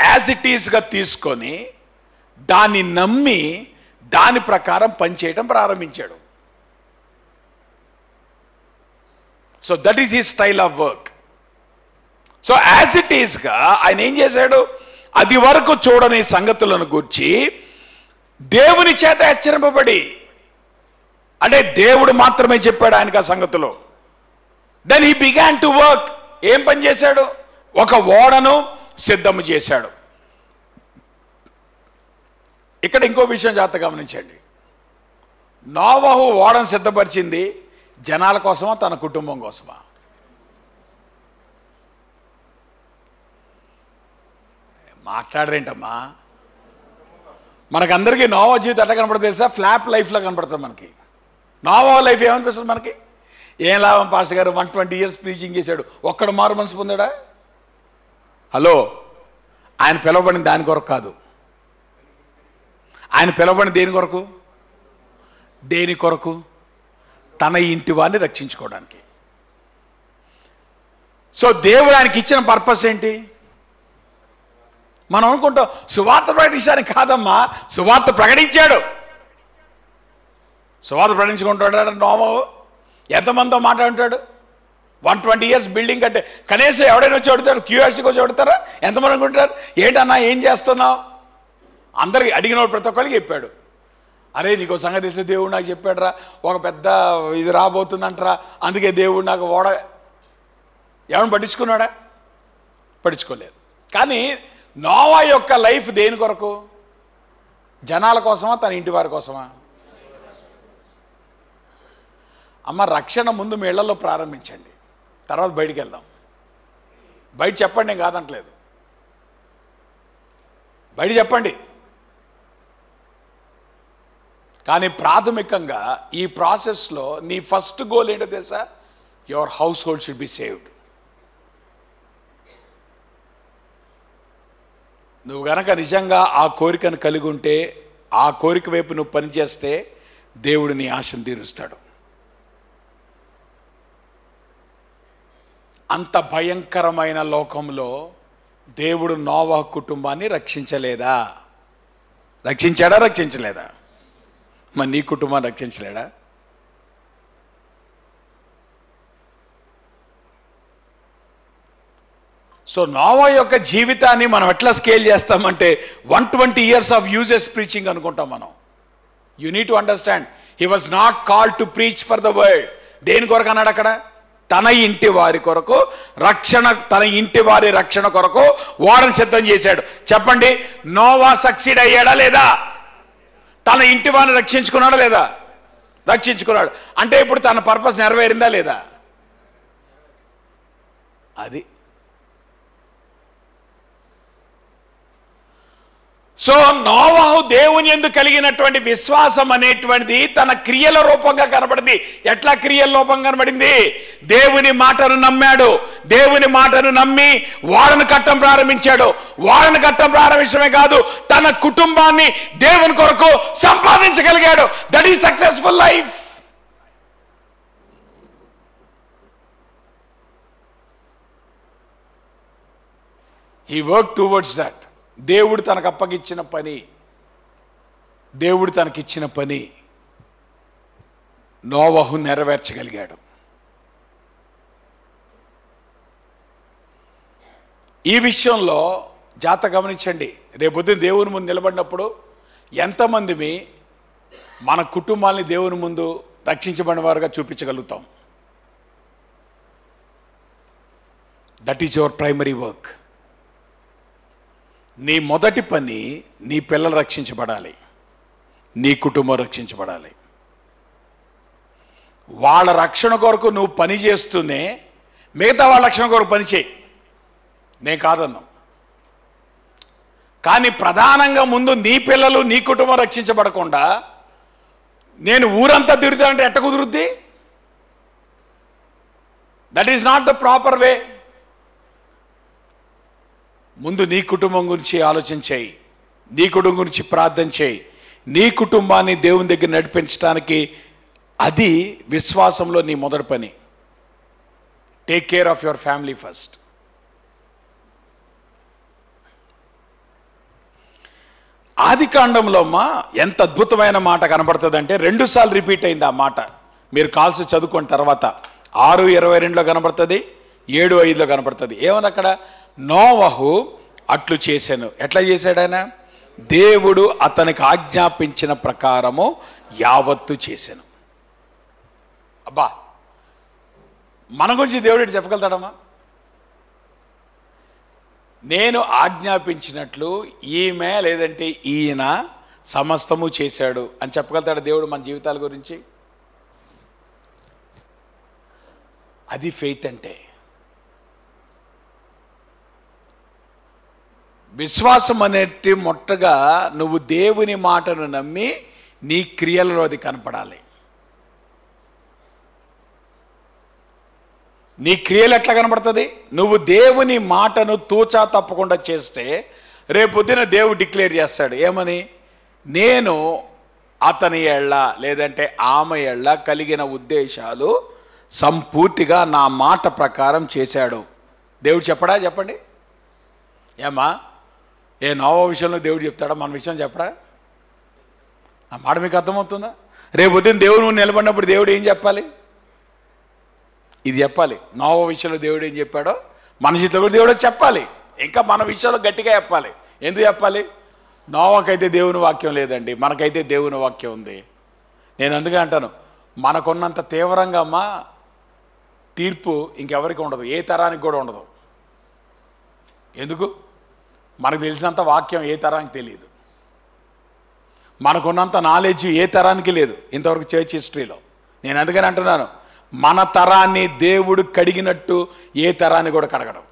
యాజ్ ఇట్ ఈస్గా తీసుకొని దాన్ని నమ్మి దాని ప్రకారం పనిచేయడం ప్రారంభించాడు. So that is he style of work. So as it ఈస్గా ఆయన ఏం చేశాడు? అది వరకు చూడని సంగతులను గూర్చి దేవుని చేత హెచ్చరింపబడి, అంటే దేవుడు మాత్రమే చెప్పాడు ఆయనకు ఆ సంగతులు. Then he began to work. ఏం పని చేశాడు? ఒక ఓడను సిద్ధము చేశాడు. ఇక్కడ ఇంకో విషయం జాగ్రత్త గమనించండి. నోవహు ఓడను సిద్ధపరిచింది జనాల కోసమా, తన కుటుంబం కోసమా? మాట్లాడరేంటమ్మా? మనకందరికీ నోవా జీవితం ఎట్లా కనపడుతుంది తెలుసా? ఫ్లాప్ లైఫ్లో కనపడుతుంది మనకి. నోవా లైఫ్ ఏమనిపిస్తుంది మనకి? ఏం లాభం పాస్టర్ గారు, 120 years ప్రీచింగ్ చేశాడు, ఒక్కడు మారు మనసు పొందాడా? హలో, ఆయన పిలవబడిన దాని కొరకు కాదు. ఆయన పిలవబడిన దేని కొరకు? దేని కొరకు? తన ఇంటి వారిని రక్షించుకోవడానికి. సో దేవుడు ఆయనకి ఇచ్చిన పర్పస్ ఏంటి? మనం అనుకుంటాం సువార్త ప్రకటించడానికి కాదమ్మా, సువార్త ప్రకటించాడు. సువార్త ప్రకటించుకుంటాడు నోవహు. ఎంతమందితో మాట్లాడుతాడు? 120 years బిల్డింగ్ కట్టే, కనీసం ఎవడైనా వచ్చి అడుగుతాడు? క్యూఆర్సీకి వచ్చి అడుగుతారా? ఎంతమంది అనుకుంటారు? ఏంటన్నా ఏం చేస్తున్నావు? అందరికి అడిగిన ప్రతి ఒక్కరికి చెప్పాడు. అరే నీకు సంగతి తెలిస్తే దేవుడు నాకు చెప్పాడురా, ఒక పెద్ద ఇది రాబోతుందంటరా, అందుకే దేవుడు నాకు ఓడ. ఎవరిని పట్టించుకున్నాడా? పట్టించుకోలేదు. కానీ నోవా యొక్క లైఫ్ దేని కొరకు? జనాల కోసమా, తన ఇంటి వారి కోసమా? అమ్మ, రక్షణ ముందు మీ ఇళ్లలో ప్రారంభించండి, తర్వాత బయటికి వెళ్దాం. బయట చెప్పండి, నేను కాదంటలేదు, బయట చెప్పండి. కానీ ప్రాథమికంగా ఈ ప్రాసెస్లో నీ ఫస్ట్ గోల్ ఏంటో తెలుసా? Your house hold should be saved. నువ్వు గనక నిజంగా ఆ కోరికను కలిగి ఉంటే, ఆ కోరిక వైపు నువ్వు పనిచేస్తే దేవుడు నీ ఆశను తీరుస్తాడు. అంత భయంకరమైన లోకంలో దేవుడు నోవహు కుటుంబాన్ని రక్షించలేదా? రక్షించాడా? రక్షించలేదా? మరి నీ కుటుంబాన్ని రక్షించలేడా? సో నోవా యొక్క జీవితాన్ని మనం ఎట్లా స్కేల్ చేస్తామంటే 120 years ఆఫ్ యూజెస్ ప్రీచింగ్ అనుకుంటాం మనం. You need to understand, he was not called to preach for the world. దేని కొరకు అన్నాడు అక్కడ? తన ఇంటి వారి కొరకు రక్షణ, తన ఇంటి వారి రక్షణ కొరకు వాడని సిద్ధం చేశాడు. చెప్పండి, నోవా సక్సీడ్ అయ్యాడా లేదా? తన ఇంటి వారిని రక్షించుకున్నాడా లేదా? రక్షించుకున్నాడు. అంటే ఇప్పుడు తన పర్పస్ నెరవేరిందా లేదా? అది. సో నోవహు దేవుని యందు కలిగినటువంటి విశ్వాసం అనేటువంటిది తన క్రియల రూపంగా కనబడింది. ఎట్లా క్రియల రూపంగా కనబడింది? దేవుని మాటను నమ్మాడు. దేవుని మాటను నమ్మి వాడను కట్టం ప్రారంభించాడు. వాడను కట్టం ప్రారంభించడమే కాదు, తన కుటుంబాన్ని దేవుని కొరకు సంపాదించగలిగాడు. That is successful life. He work towards that. దేవుడు తనకు అప్పగిచ్చిన పని, దేవుడు తనకిచ్చిన పని నోవహు నెరవేర్చగలిగాడు. ఈ విషయంలో జాగ్రత్త గమనించండి. రేపొద్దున దేవుని ముందు నిలబడినప్పుడు ఎంతమంది మన కుటుంబాన్ని దేవుని ముందు రక్షించబడిన వారుగా చూపించగలుగుతాం? That is your primary work. నీ మొదటి పని నీ పిల్లలు రక్షించబడాలి, నీ కుటుంబం రక్షించబడాలి. వాళ్ళ రక్షణ కొరకు నువ్వు పని చేస్తూనే మిగతా వాళ్ళ రక్షణ కొరకు పని చేయి, నేను కాదన్నా. కానీ ప్రధానంగా ముందు నీ పిల్లలు, నీ కుటుంబం రక్షించబడకుండా నేను ఊరంతా తిరుగుతానంటే ఎట్ట కుదురుద్ది? That is not the proper way. ముందు నీ కుటుంబం గురించి ఆలోచన చేయి, నీ కుటుంబం గురించి ప్రార్థన చేయి, నీ కుటుంబాన్ని దేవుని దగ్గర నడిపించడానికి అది విశ్వాసంలో నీ మొదటి పని. Take care of your family first. ఆదికాండంలో అమ్మా ఎంత అద్భుతమైన మాట కనబడుతుందంటే 2 సార్లు రిపీట్ అయింది ఆ మాట. మీరు కాల్సి చదువుకున్న తర్వాత 6:22లో కనబడుతుంది, 7:5లో కనబడుతుంది. ఏమది అక్కడ? నోవహు అట్లు చేశాను. ఎట్లా చేశాడు ఆయన? దేవుడు అతనికి ఆజ్ఞాపించిన ప్రకారము యావత్తు చేశాను. అబ్బా, మన గురించి దేవుడు చెప్పగలుగుతాడమ్మా? నేను ఆజ్ఞాపించినట్లు ఈమె లేదంటే ఈయన సమస్తము చేశాడు అని చెప్పగలుగుతాడు దేవుడు మన జీవితాల గురించి? అది ఫెయిత్ అంటే. విశ్వాసం అనేటి మొట్టగా నువ్వు దేవుని మాటను నమ్మి నీ క్రియలలో అది కనపడాలి. నీ క్రియలు ఎట్లా కనబడుతుంది? నువ్వు దేవుని మాటను తూచా తప్పకుండా చేస్తే రేపొద్దున దేవుడు డిక్లేర్ చేస్తాడు. ఏమని? నేను అతని ఎళ్ళ లేదంటే ఆమె ఎళ్ళ కలిగిన ఉద్దేశాలు సంపూర్తిగా నా మాట ప్రకారం చేశాడు. దేవుడు చెప్పడా? చెప్పండి. ఏమా, ఏ నోవహు విషయంలో దేవుడు చెప్తాడా? మన విషయం చెప్పడా? ఆ మాట మీకు అర్థమవుతుందా? రేపొద్దున దేవుడు నువ్వు నిలబడినప్పుడు దేవుడు ఏం చెప్పాలి? ఇది చెప్పాలి. నోవహు విషయంలో దేవుడు ఏం చెప్పాడో మన జీవితంలో కూడా దేవుడు చెప్పాలి. ఇంకా మన విషయంలో గట్టిగా చెప్పాలి. ఎందుకు చెప్పాలి? నోవహుకైతే దేవుని వాక్యం లేదండి, మనకైతే దేవుని వాక్యం ఉంది. నేను అందుకే అంటాను, మనకున్నంత తీవ్రంగా అమ్మా తీర్పు ఇంకెవరికి ఉండదు, ఏ తరానికి కూడా ఉండదు. ఎందుకు? మనకు తెలిసినంత వాక్యం ఏ తరానికి తెలియదు. మనకున్నంత నాలెడ్జ్ ఏ తరానికి లేదు ఇంతవరకు చర్చ్ హిస్టరీలో. నేను అందుకని అంటున్నాను, మన తరాన్ని దేవుడు కడిగినట్టు ఏ తరాన్ని కూడా కడగడం.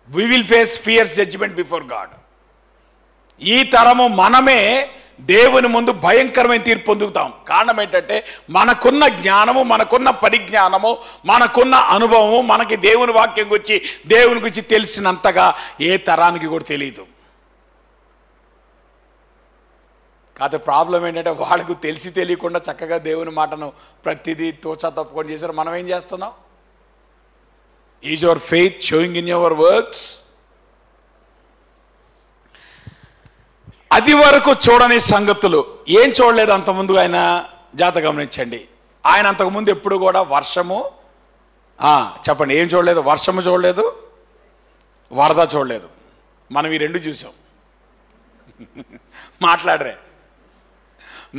We will face fierce judgment before God. ఈ తరము మనమే దేవుని ముందు భయంకరమైన తీర్పు పొందుతాం. కారణం ఏంటంటే మనకున్న జ్ఞానము, మనకున్న పరిజ్ఞానము, మనకున్న అనుభవము, మనకి దేవుని వాక్యం గురించి దేవుని గురించి తెలిసినంతగా ఏ తరానికి కూడా తెలియదు. కాదు, ప్రాబ్లం ఏంటంటే వాళ్ళకు తెలిసి తెలియకుండా చక్కగా దేవుని మాటను ప్రతిదీ తోచా తప్పుకొని చేశారు. మనం ఏం చేస్తున్నాం? Is your faith sowing in your works? అది వరకు చూడని సంగతులు ఏం చూడలేదు అంతకుముందు ఆయన. జాగ్రత్తగా గమనించండి, ఆయన అంతకుముందు ఎప్పుడు కూడా వర్షము, చెప్పండి, ఏం చూడలేదు? వర్షము చూడలేదు, వరద చూడలేదు. మనం ఈ రెండు చూసాం. మాట్లాడరే,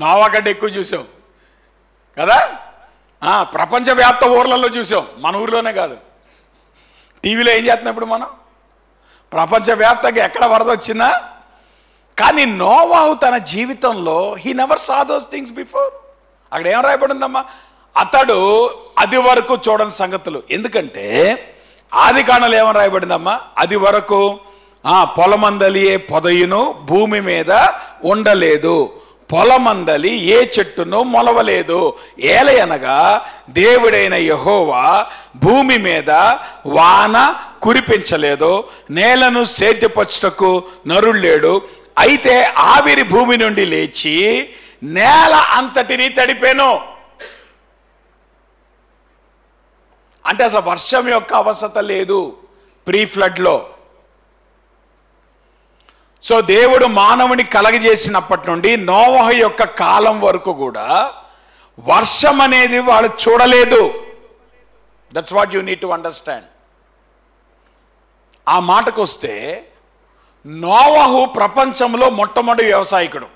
నోవహు కంటే ఎక్కువ చూసాం కదా. ప్రపంచవ్యాప్త ఊర్లలో చూసాం, మన ఊర్లోనే కాదు. టీవీలో ఏం చేస్తున్నాం ఇప్పుడు మనం? ప్రపంచవ్యాప్తంగా ఎక్కడ వరద వచ్చినా. కానీ నోవహు తన జీవితంలో he never saw those things before. అక్కడ ఏం రాయబడిందమ్మా? అతడు అది వరకు చూడని సంగతులు. ఎందుకంటే ఆదికాండంలో ఏమని రాయబడిందమ్మా? అది వరకు పొలమందలియే పొదయును భూమి మీద ఉండలేదు, పొలమందలి ఏ చెట్టును మొలవలేదు. ఏలయనగా దేవుడైన యెహోవా భూమి మీద వాన కురిపించలేదు, నేలను సేద్యపరచుటకు నరుడు లేడు. అయితే ఆవిరి భూమి నుండి లేచి నేల అంతటిని తడిపెను. అంటే అసలు వర్షం యొక్క అవసరత లేదు ప్రీ ఫ్లడ్లో. సో దేవుడు మానవుని కలగజేసినప్పటి నుండి నోవహు యొక్క కాలం వరకు కూడా వర్షం అనేది వాళ్ళు చూడలేదు. That's what you need to understand. ఆ మాటకు వస్తే నోవహు ప్రపంచంలో మొట్టమొదటి వ్యవసాయకుడు.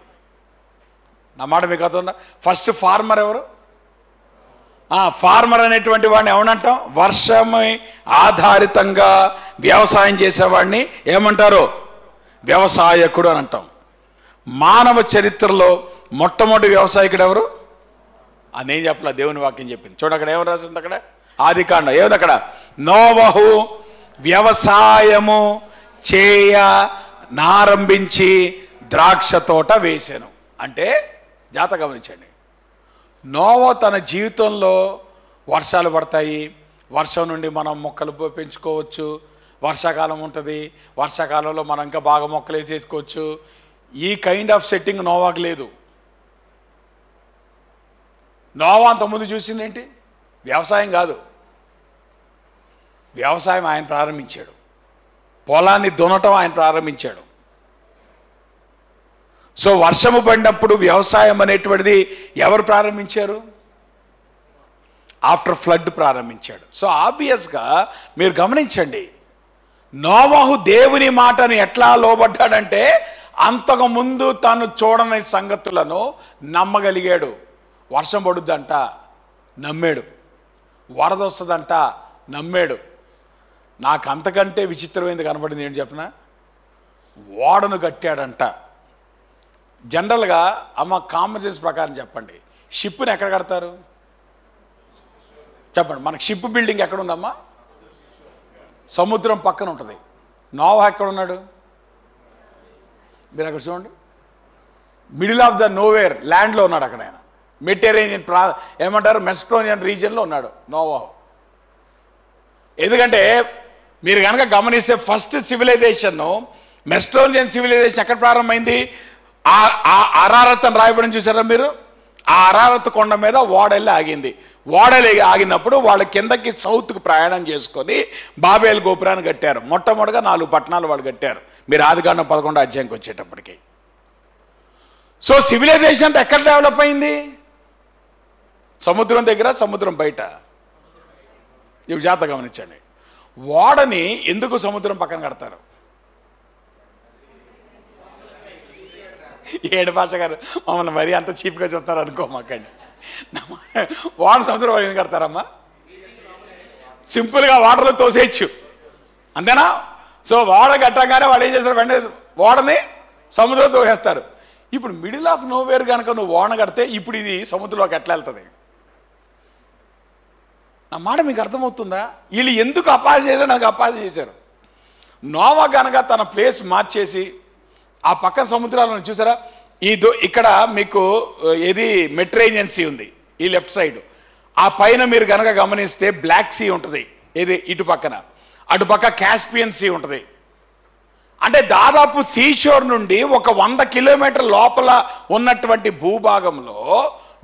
నా మాట మీకు అర్థం? ఫస్ట్ ఫార్మర్ ఎవరు? ఫార్మర్ అనేటువంటి వాడిని ఏమనంటాం? వర్షమే ఆధారితంగా వ్యవసాయం చేసేవాడిని ఏమంటారు? వ్యవసాయకుడు అని అంటాం. మానవ చరిత్రలో మొట్టమొదటి వ్యవసాయకుడు ఎవరు? నేను చెప్పలే, దేవుని వాక్యం చెప్పింది. చూడ అక్కడ ఏమని రాసింది? అక్కడ ఆదికాండం ఏముంది? అక్కడ నోవహు వ్యవసాయము చేయ నారంభించి ద్రాక్ష తోట వేసాను. అంటే జాగ్రత్తగా గమనించండి. నోవా తన జీవితంలో వర్షాలు పడతాయి, వర్షం నుండి మనం మొక్కలు పెంచుకోవచ్చు, వర్షాకాలం ఉంటుంది, వర్షాకాలంలో మనం ఇంకా బాగా మొక్కలు వేసేసుకోవచ్చు. ఈ కైండ్ ఆఫ్ సెట్టింగ్ నోవాకు లేదు. నోవా అంతకుముందు చూసిందేంటి? వ్యవసాయం కాదు, వ్యవసాయం ఆయన ప్రారంభించాడు, పొలాన్ని దున్నటం ఆయన ప్రారంభించాడు. సో వర్షము పడినప్పుడు వ్యవసాయం అనేటువంటిది ఎవరు ప్రారంభించారు? ఆఫ్టర్ ఫ్లడ్ ప్రారంభించాడు. సో ఆబ్వియస్గా మీరు గమనించండి, నోవాహు దేవుని మాటను ఎట్లా లోబడ్డాడంటే అంతకుముందు తాను చూడని సంగతులను నమ్మగలిగాడు. వర్షం పడుద్దంట, నమ్మాడు. వరద వస్తుందంట, నమ్మాడు. నాకు అంతకంటే విచిత్రమైనది కనబడింది ఏంటి చెప్పిన, ఓడను కట్టాడంట. జనరల్గా అమ్మ కామన్ సెన్స్ ప్రకారం చెప్పండి, షిప్ని ఎక్కడ కడతారు చెప్పండి? మనకి షిప్ బిల్డింగ్ ఎక్కడ ఉందమ్మా? సముద్రం పక్కన ఉంటుంది. నోవా ఎక్కడ ఉన్నాడు? మీరు అక్కడ చూడండి, మిడిల్ ఆఫ్ ద నోవేర్ ల్యాండ్లో ఉన్నాడు. అక్కడ ఆయన మెడిటరేనియన్ ఏమంటారు, మెస్టోనియన్ రీజియన్లో ఉన్నాడు నోవా. ఎందుకంటే మీరు కనుక గమనిస్తే ఫస్ట్ సివిలైజేషన్, మెస్టోనియన్ సివిలైజేషన్ ఎక్కడ ప్రారంభమైంది? అరారత్ అని రాయబడిన చూసారా మీరు? ఆ అరారత్ కొండ మీద ఓడెళ్ళి ఆగింది. ఓడెళ్ళి ఆగినప్పుడు వాళ్ళ కిందకి సౌత్కి ప్రయాణం చేసుకొని బాబేల్ గోపురాన్ని కట్టారు. మొట్టమొదటిగా 4 పట్టణాలు వాళ్ళు కట్టారు. మీరు ఆదికాండం 11వ అధ్యాయంకి వచ్చేటప్పటికి. సో సివిలైజేషన్ అంటే ఎక్కడ డెవలప్ అయింది? సముద్రం దగ్గర, సముద్రం బయట. ఇవి జాగ్రత్తగా గమనించండి. ఓడని ఎందుకు సముద్రం పక్కన కడతారు? ఏడు భాష గారు మమ్మల్ని మరీ అంత చీప్గా చూస్తారు అనుకోమాకండి. ఓడ సముద్రం ఎందుకు కడతారమ్మా? సింపుల్గా వాటర్లో తోసేయచ్చు, అంతేనా? సో ఓడ కట్టగానే వాళ్ళు ఏం చేస్తారు, వెంటనే ఓడని సముద్రంలో తోసేస్తారు. ఇప్పుడు మిడిల్ ఆఫ్ నోవేర్ కనుక నువ్వు ఓడ కడితే ఇప్పుడు ఇది సముద్రంలోకి ఎట్లా వెళ్తుంది? నా మాట మీకు అర్థమవుతుందా? వీళ్ళు ఎందుకు అపాయం చేశారు? నాకు అపాయం చేశారు. నోవా కనుక తన ప్లేస్ మార్చేసి ఆ పక్కన సముద్రాలను చూసారా, ఇక్కడ మీకు ఏది మెడిటరేనియన్ సీ ఉంది ఈ లెఫ్ట్ సైడ్. ఆ పైన మీరు కనుక గమనిస్తే బ్లాక్ సీ ఉంటుంది, ఏది ఇటు పక్కన, అటుపక్క కాస్పియన్ సీ ఉంటుంది. అంటే దాదాపు సీషోర్ నుండి ఒక 100 కిలోమీటర్ లోపల ఉన్నటువంటి భూభాగంలో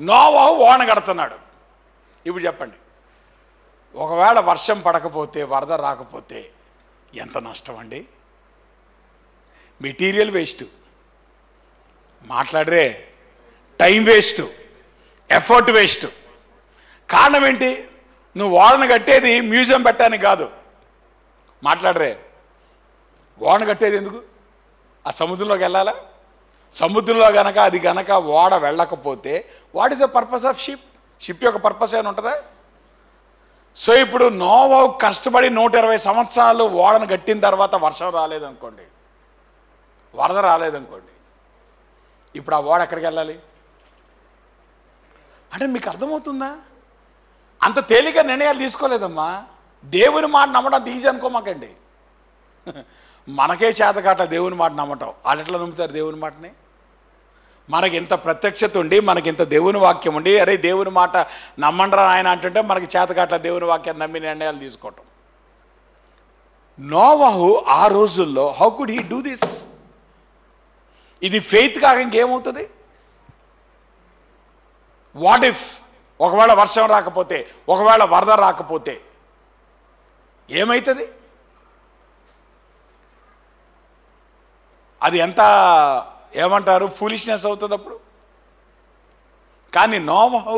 నోవా ఓడ కడుతున్నాడు. ఇప్పుడు చెప్పండి, ఒకవేళ వర్షం పడకపోతే, వరద రాకపోతే ఎంత నష్టం అండి? మెటీరియల్ వేస్ట్, మాట్లాడరే, టైం వేస్ట్, ఎఫర్ట్ వేస్ట్. కారణం ఏంటి? నువ్వు ఓడను కట్టేది మ్యూజియం పెట్టడానికి కాదు, మాట్లాడరే. ఓడను కట్టేది ఎందుకు? ఆ సముద్రంలోకి వెళ్ళాలా? సముద్రంలో గనక అది గనక ఓడ వెళ్ళకపోతే what is the purpose of ship? Ship యొక్క పర్పస్ ఏమైనా ఉంటుందా? సో ఇప్పుడు నోవా కష్టపడి 120 సంవత్సరాలు ఓడను కట్టిన తర్వాత వర్షం రాలేదనుకోండి, వరద రాలేదనుకోండి, ఇప్పుడు ఆ ఓడ ఎక్కడికి వెళ్ళాలి? అంటే మీకు అర్థమవుతుందా? అంత తేలిక నిర్ణయాలు తీసుకోలేదమ్మా. దేవుని మాట నమ్మడం ఈజీ అనుకోమాకండి. మనకే చేతకాట దేవుని మాట నమ్మటం. వాళ్ళు ఎట్లా నమ్ముతారు దేవుని మాటని? మనకి ఇంత ప్రత్యక్షత ఉండి, మనకి ఇంత దేవుని వాక్యం ఉండి, అరే దేవుని మాట నమ్మండ్రా ఆయన అంటుంటే మనకి చేతకాట్ల దేవుని వాక్యాన్ని నమ్మి నిర్ణయాలు తీసుకోవటం. నోవాహు ఆ రోజుల్లో how could he do this? ఇది ఫెయిత్ కాక ఇంకేమవుతుంది? వాట్ ఇఫ్ ఒకవేళ వర్షం రాకపోతే, ఒకవేళ వరద రాకపోతే ఏమవుతుంది? అది ఎంత ఏమంటారు, ఫూలిష్నెస్ అవుతుంది అప్పుడు. కానీ నోవాహు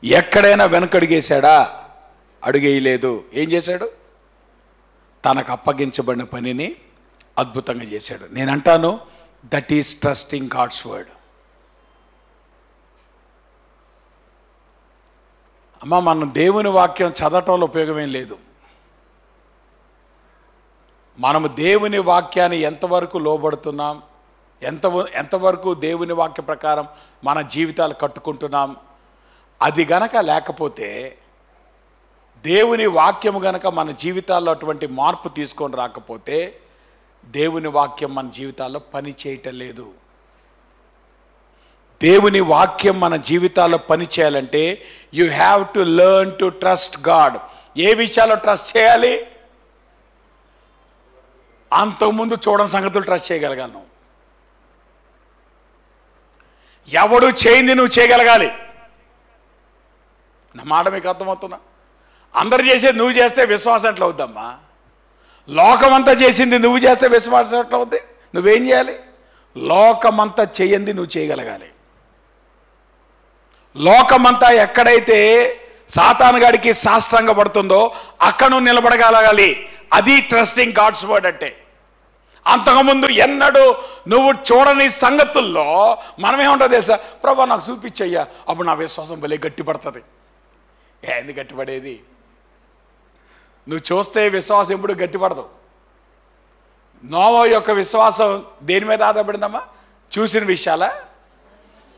ఎక్కడైనా వెనకడుగేశాడా? అడుగేయలేదు. ఏం చేశాడు? తనకు అప్పగించబడిన పనిని అద్భుతంగా చేశాడు. నేను అంటాను, that is trusting God's word. అమ్మ, మనం దేవుని వాక్యం చదవటంలో ఉపయోగమేం లేదు. మనము దేవుని వాక్యాన్ని ఎంతవరకు లోబడుతున్నాం, ఎంతవరకు దేవుని వాక్య ప్రకారం మన జీవితాలు కట్టుకుంటున్నాం, అది గనక లేకపోతే, దేవుని వాక్యము గనక మన జీవితాల్లో అటువంటి మార్పు తీసుకొని రాకపోతే, దేవుని వాక్యం మన జీవితాల్లో పని చేయటం లేదు. దేవుని వాక్యం మన జీవితాల్లో పని చేయాలంటే you have to learn to trust God. ఏ విషయాల్లో ట్రస్ట్ చేయాలి? అంతకుముందు చూడని సంగతులు ట్రస్ట్ చేయగలగాను. ఎవడు చేయింది నువ్వు చేయగలగాలి. నా మాట మీకు అర్థమవుతున్నా? అందరు చేసేది నువ్వు చేస్తే విశ్వాసం ఎట్లా అవుద్దమ్మా? లోకమంతా చేసింది నువ్వు చేస్తే విశ్వాసం ఎట్లా అవుద్ది? నువ్వేం చేయాలి? లోకమంతా చేయండి నువ్వు చేయగలగాలి. లోకమంతా ఎక్కడైతే సాతానుగాడికి సాష్టాంగ పడుతుందో అక్కడ నువ్వు నిలబడగలగాలి. అది ట్రస్టింగ్ గాడ్స్ వర్డ్ అంటే. అంతకుముందు ఎన్నడూ నువ్వు చూడని సంగతుల్లో మనమేముంటుంది తెలుసా? ప్రభా నాకు చూపించయ్యా, అప్పుడు నా విశ్వాసం భలే గట్టిపడుతుంది. ఏంది గట్టిపడేది? నువ్వు చూస్తే విశ్వాసం ఎప్పుడు గట్టిపడదు. నోవా యొక్క విశ్వాసం దేని మీద ఆధారపడిందమ్మా? చూసిన విషయాలా?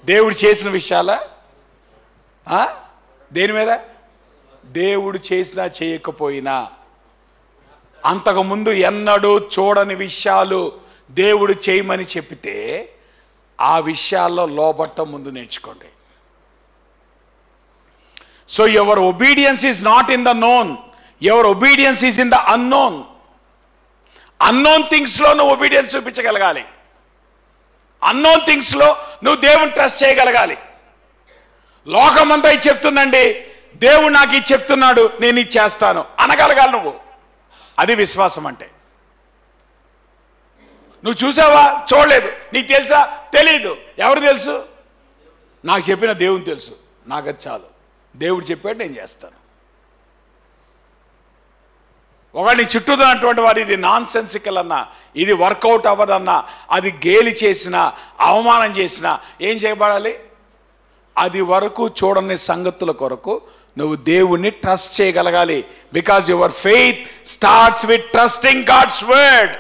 దేవుడు చేసిన విషయాలా? దేని మీద? దేవుడు చేసినా చేయకపోయినా, అంతకుముందు ఎన్నడూ చూడని విషయాలు దేవుడు చేయమని చెప్తే ఆ విషయాల్లో లోబట్టం ముందు నేర్చుకోండి. So your obedience is not in the known, your obedience is in the unknown. Unknown థింగ్స్లో నువ్వు ఒబీడియన్స్ చూపించగలగాలి. అన్నోన్ థింగ్స్లో నువ్వు దేవుని ట్రస్ట్ చేయగలగాలి. లోకమంతా ఇది చెప్తుందండి, దేవుడు నాకు ఇది చెప్తున్నాడు, నేను ఇది చేస్తాను అనగలగాలి నువ్వు. అది విశ్వాసం అంటే. నువ్వు చూసావా? చూడలేదు. నీకు తెలుసా? తెలీదు. ఎవరు తెలుసు? నాకు చెప్పిన దేవుని తెలుసు. నాకు అది చాలు. దేవుడు చెప్పాడు, నేను చేస్తాను. ఒకవేళ నీ చుట్టూ ఉన్నటువంటి వారు ఇది నాన్ సెన్సికల్ అన్నా, ఇది వర్కౌట్ అవ్వదన్నా, అది గేలి చేసినా, అవమానం చేసినా ఏం చేయబడాలి? అది వరకు చూడని సంగతుల కొరకు నువ్వు దేవుణ్ణి ట్రస్ట్ చేయగలగాలి. Because your faith starts with trusting God's word.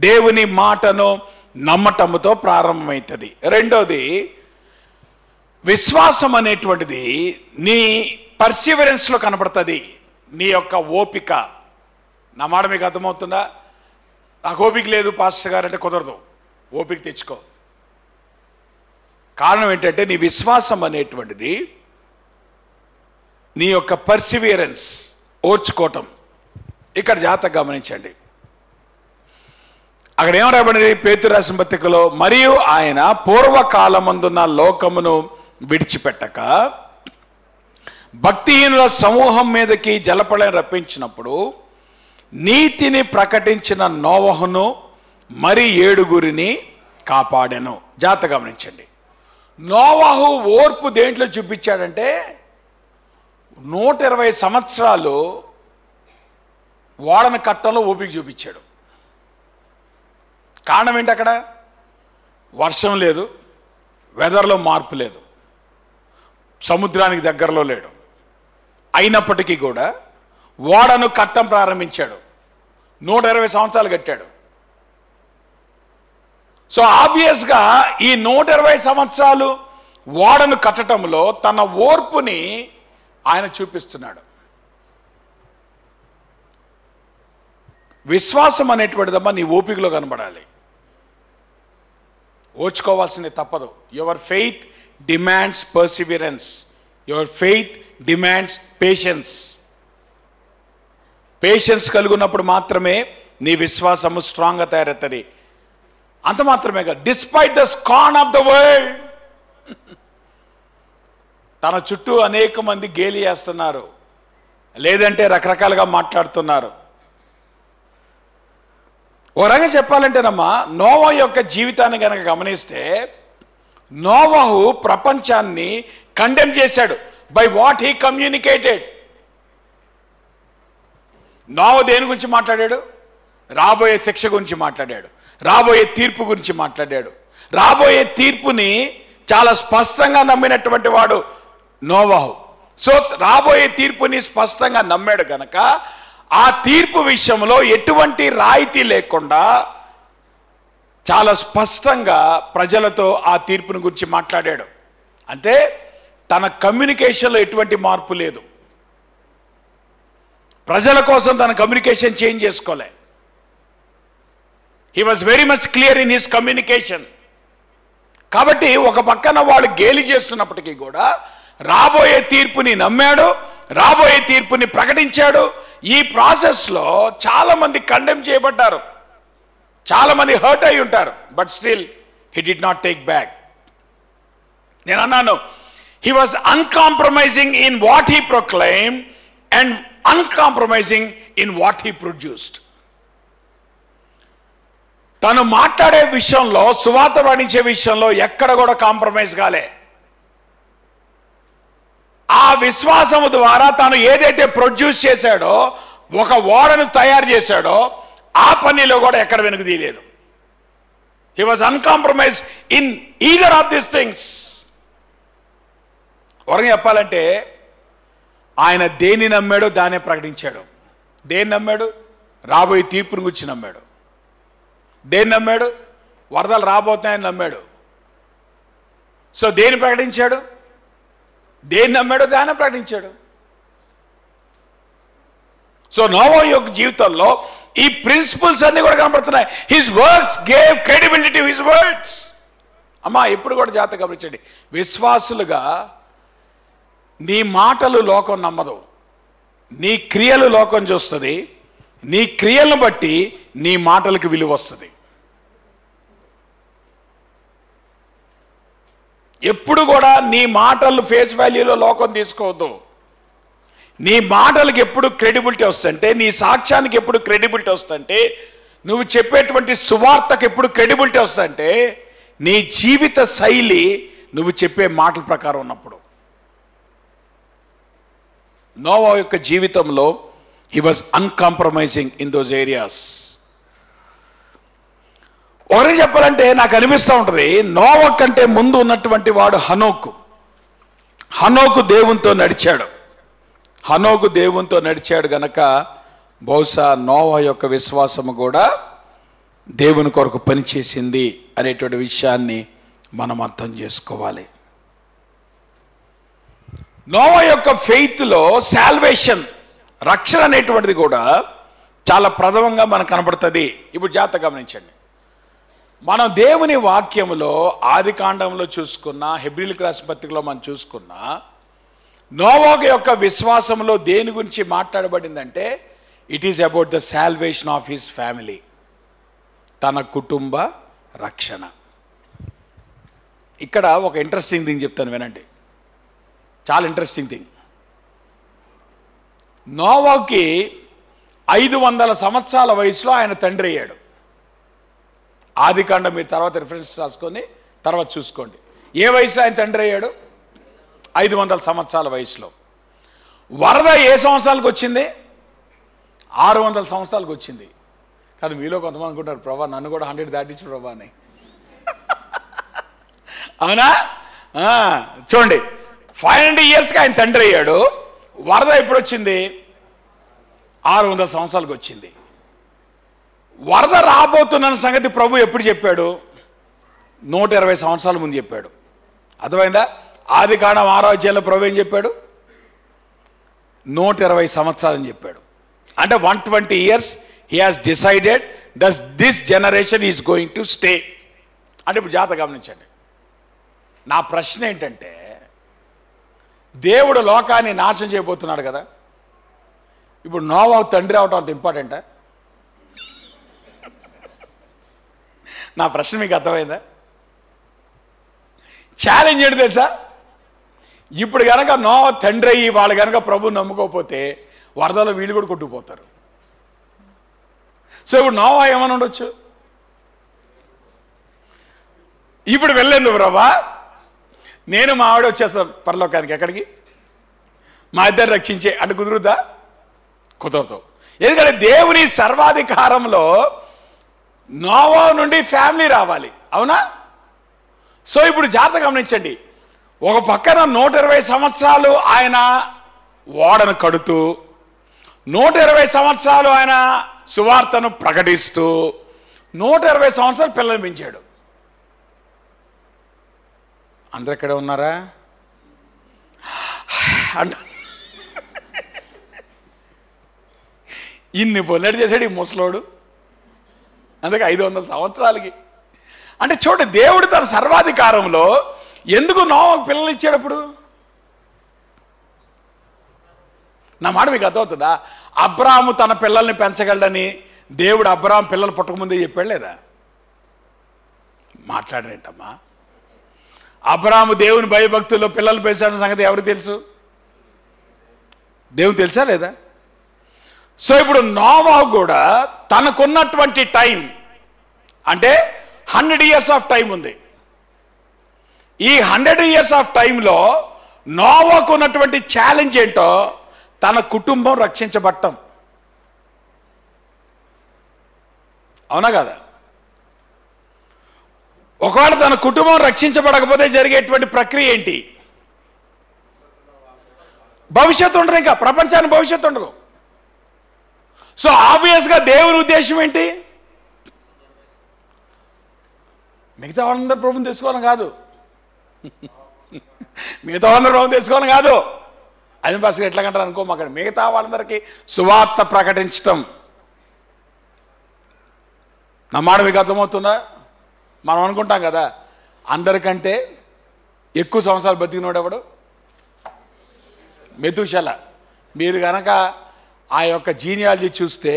దేవుని మాటను నమ్మటంతో ప్రారంభమవుతుంది. రెండోది, విశ్వాసం అనేటువంటిది నీ పర్సివరెన్స్లో కనపడుతుంది. నీ యొక్క ఓపిక. నా మాట మీకు అర్థమవుతుందా? నాకు ఓపిక లేదు పాస్టర్ గారు అంటే కుదరదు. ఓపిక తెచ్చుకో. కారణం ఏంటంటే నీ విశ్వాసం అనేటువంటిది నీ యొక్క పర్సివియరెన్స్, ఓర్చుకోవటం. ఇక్కడ జాగ్రత్తగా గమనించండి. అక్కడ ఏం రాబడింది? పేతురు రాసిన పత్రికలో, మరియు ఆయన పూర్వకాలమందున్న లోకమును విడిచిపెట్టక భక్తిహీనుల సమూహం మీదకి జలప్రళయం రప్పించినప్పుడు నీతిని ప్రకటించిన నోవహును మరి 7 కాపాడెను. జాగ్రత్తగా గమనించండి. నోవహు ఓర్పు దేంట్లో చూపించాడంటే 120 సంవత్సరాలు ఓడను కట్టంలో ఓపిక చూపించాడు. కారణం ఏంటి? అక్కడ వర్షం లేదు, వెదర్లో మార్పు లేదు, సముద్రానికి దగ్గరలో లేడు. అయినప్పటికీ కూడా ఓడను కట్టం ప్రారంభించాడు. 120 సంవత్సరాలు కట్టాడు. సో ఆబ్వియస్గా ఈ 120 సంవత్సరాలు ఓడను కట్టడంలో తన ఓర్పుని ఆయన చూపిస్తున్నాడు. విశ్వాసం అనేటువంటిదమ్మా నీ ఓపికలో కనబడాలి. ఓర్చుకోవాల్సింది తప్పదు. Your faith demands perseverance. Your faith demands patience. Patience కలుగున్నప్పుడు మాత్రమే నీ విశ్వాసము స్ట్రాంగ్గా తయారవుతుంది. అంత మాత్రమే కాదు, despite the scorn of the world. తన చుట్టూ అనేక మంది గేలి చేస్తున్నారు, లేదంటే రకరకాలుగా మాట్లాడుతున్నారు. ఓ రకంగా చెప్పాలంటేనమ్మా, నోవా యొక్క జీవితాన్ని కనుక గమనిస్తే నోవాహు ప్రపంచాన్ని కండెమ్ చేశాడు by what he communicated. Noah దేని గురించి మాట్లాడాడు? రాబోయే శిక్ష గురించి మాట్లాడాడు, రాబోయే తీర్పు గురించి మాట్లాడాడు. రాబోయే తీర్పుని చాలా స్పష్టంగా నమ్మినటువంటి వాడు నోవాహు. సో రాబోయే తీర్పుని స్పష్టంగా నమ్మాడు కనుక ఆ తీర్పు విషయంలో ఎటువంటి రాయితీ లేకుండా చాలా స్పష్టంగా ప్రజలతో ఆ తీర్పుని గురించి మాట్లాడాడు. అంటే తన కమ్యూనికేషన్లో ఎటువంటి మార్పు లేదు. ప్రజల కోసం తన కమ్యూనికేషన్ చేంజ్ చేసుకోలే. He was very much clear in his communication. కాబట్టి ఒక పక్కన వాళ్ళు గేలి చేస్తున్నప్పటికీ కూడా రాబోయే తీర్పుని నమ్మాడు, రాబోయే తీర్పుని ప్రకటించాడు. ఈ ప్రాసెస్లో చాలామంది కండెమ్ చేయబడ్డారు, చాలామంది హర్ట్ అయి ఉంటారు. But still he did not take back. నేను అన్నాను, he was uncompromising in what he proclaim and uncompromising in what he produced. తను మాట్లాడే విషయంలో, సువార్త పఠించే విషయంలో ఎక్కడ కూడా కాంప్రమైజ్ కాలే. ఆ విశ్వాసము ద్వారా తాను ఏదైతే ప్రొడ్యూస్ చేశాడో, ఒక ఓడను తయారు చేశాడో, ఆ పనిలో కూడా ఎక్కడ వెనుకదీయలేదు. He was uncompromised in either of this things. వరంగా చెప్పాలంటే ఆయన దేన్ని నమ్మాడో దాన్నే ప్రకటించాడు. దేన్ని నమ్మాడు? రాబోయే తీర్పుని గురించి నమ్మాడు. దేన్ని నమ్మాడు? వరదలు రాబోతున్నాయని నమ్మాడు. సో దేన్ని ప్రకటించాడు? దేన్ని నమ్మాడో దాన్ని ప్రకటించాడు. సో నోవా యొక్క జీవితంలో ఈ ప్రిన్సిపల్స్ అన్ని కూడా కనబడుతున్నాయి. His works gave credibility to his words. అమ్మా, ఎప్పుడు కూడా జాగ్రత్తగా గమనించండి. విశ్వాసులుగా నీ మాటలు లోకం నమ్మదు, నీ క్రియలు లోకం చూస్తుంది. నీ క్రియలను బట్టి నీ మాటలకు విలువ వస్తుంది. ఎప్పుడు కూడా నీ మాటలు ఫేస్ వాల్యూలో లోకం తీసుకోవద్దు. నీ మాటలకు ఎప్పుడు క్రెడిబిలిటీ వస్తుంటే, నీ సాక్ష్యానికి ఎప్పుడు క్రెడిబిలిటీ వస్తుంటే, నువ్వు చెప్పేటువంటి సువార్తకు ఎప్పుడు క్రెడిబిలిటీ వస్తుంటే, నీ జీవిత శైలి నువ్వు చెప్పే మాటల ప్రకారం ఉన్నప్పుడు. నోవా యొక్క జీవితంలో he was uncompromising in those areas. ఒకటి చెప్పాలంటే నాకు అనిపిస్తూ ఉంటుంది, నోవా కంటే ముందు ఉన్నటువంటి వాడు హనోకు. హనోకు దేవునితో నడిచాడు. హనోకు దేవునితో నడిచాడు గనక బహుశా నోవా యొక్క విశ్వాసము కూడా దేవుని కొరకు పనిచేసింది అనేటువంటి విషయాన్ని మనం అర్థం చేసుకోవాలి. నోవా యొక్క ఫెయిత్లో సాల్వేషన్, రక్షణ అనేటువంటిది కూడా చాలా ప్రథమంగా మనకు కనబడుతుంది. ఇప్పుడు జాగ్రత్తగా గమనించండి. మనం దేవుని వాక్యములో ఆది కాండంలో చూసుకున్నా, హెబ్రీయులకు రాసిన పత్రికలో మనం చూసుకున్నా, నోవా యొక్క విశ్వాసంలో దేని గురించి మాట్లాడబడిందంటే it is about the salvation of his family, తన కుటుంబ రక్షణ. ఇక్కడ ఒక ఇంట్రెస్టింగ్ థింగ్ చెప్తాను, వినండి. చాలా ఇంట్రెస్టింగ్ థింగ్. నోవాకి 500 సంవత్సరాల వయసులో ఆయన తండ్రి అయ్యాడు. ఆది కాండం మీరు తర్వాత రిఫరెన్స్ రాసుకొని తర్వాత చూసుకోండి. ఏ వయసులో ఆయన తండ్రి అయ్యాడు? 500 సంవత్సరాల వయసులో. వరద ఏ సంవత్సరాలకు వచ్చింది? 600 సంవత్సరాలకు వచ్చింది. కానీ మీలో కొంతమంది అనుకుంటారు, ప్రభా నన్ను కూడా 100 దాటించు ప్రభా అని. అవునా? చూడండి, 500 ఇయర్స్కి ఆయన తండ్రి అయ్యాడు. వరద ఎప్పుడు వచ్చింది? 600 సంవత్సరాలకు వచ్చింది. వరద రాబోతున్న సంగతి ప్రభు ఎప్పుడు చెప్పాడు? 120 సంవత్సరాల ముందు చెప్పాడు. అర్థమైందా? ఆది కాండం 6వ అధ్యాయంలో ప్రభు ఏం చెప్పాడు? 120 సంవత్సరాలని చెప్పాడు. అంటే 120 years he has decided that this generation is going to stay. అంటే ఇప్పుడు జాగ్రత్తగా గమనించండి. నా ప్రశ్న ఏంటంటే, దేవుడు లోకాన్ని నాశనం చేయబోతున్నాడు కదా, ఇప్పుడు నోవా తండ్రి అవటం అంత ఇంపార్టెంటా? నా ప్రశ్న మీకు అర్థమైందా? ఛాలెంజ్ ఏంటి తెలుసా? ఇప్పుడు కనుక నోవా తండ్రి అయ్యి వాళ్ళు కనుక ప్రభు నమ్ముకోకపోతే వరదలో వీళ్ళు కూడా కొట్టుకుపోతారు. సో ఇప్పుడు నోవా ఏమని ఉండొచ్చు? ఇప్పుడు వెళ్ళేందు ప్రభా, నేను మా ఆవిడ వచ్చేస్తాం పరలోకానికి. ఎక్కడికి? మా ఇద్దరు రక్షించే అంటే కుదురుద్దా? కుదరదు. ఎందుకంటే దేవుని సర్వాధికారంలో నోవా నుండి ఫ్యామిలీ రావాలి. అవునా? సో ఇప్పుడు జాగ్రత్తగా గమనించండి. ఒక పక్కన 120 సంవత్సరాలు ఆయన ఓడను కడుతూ, 120 సంవత్సరాలు ఆయన సువార్తను ప్రకటిస్తూ, 120 సంవత్సరాలు పిల్లలు పెంచాడు. అందరు ఎక్కడ ఉన్నారా? ఇన్ని పొల్లడి చేశాడు ఈ ముసలోడు. అందుకే 500 సంవత్సరాలకి అంటే చూడండి, దేవుడు తన సర్వాధికారంలో ఎందుకు నోవాకు పిల్లలు ఇచ్చేటప్పుడు? నా మాట మీకు అర్థమవుతుందా? అబ్రాహాము తన పిల్లల్ని పెంచగలడని దేవుడు అబ్రాహాం పిల్లలు పుట్టకముందే చెప్పాడు లేదా? మాట్లాడరేంటమ్మా? అబ్రాహాము దేవుని భయభక్తుల్లో పిల్లలు పెంచాలన్న సంగతి ఎవరికి తెలుసు? దేవునికి తెలుసా లేదా? సో ఇప్పుడు నోవాహు కూడా తనకున్నటువంటి టైం అంటే 100 years ఆఫ్ టైం ఉంది. ఈ 100 years ఆఫ్ టైంలో నోవాహుకు ఉన్నటువంటి ఛాలెంజ్ ఏంటో తన కుటుంబం రక్షించబడటం. అవునా కదా? ఒకవేళ తన కుటుంబం రక్షించబడకపోతే జరిగేటువంటి ప్రక్రియ ఏంటి? భవిష్యత్తు ఉండదు, ఇంకా ప్రపంచానికి భవిష్యత్తు ఉండదు. సో ఆబ్వియస్గా దేవుని ఉద్దేశం ఏంటి? మిగతా వాళ్ళందరూ ప్రభుని తెలుసుకోవాలని కాదు, మిగతా వాళ్ళందరూ ప్రభుని తెలుసుకోవాలని కాదు. అనిల్ భాస్కర్ ఎట్లా కంటారు అనుకో, అక్కడ మిగతా వాళ్ళందరికీ సువార్త ప్రకటించటం. నా మాట మీకు అర్థమవుతుందా? మనం అనుకుంటాం కదా, అందరికంటే ఎక్కువ సంవత్సరాలు బతికినోడు ఎవడు? మెతుషల. మీరు కనుక ఆ యొక్క జీనియాలజీ చూస్తే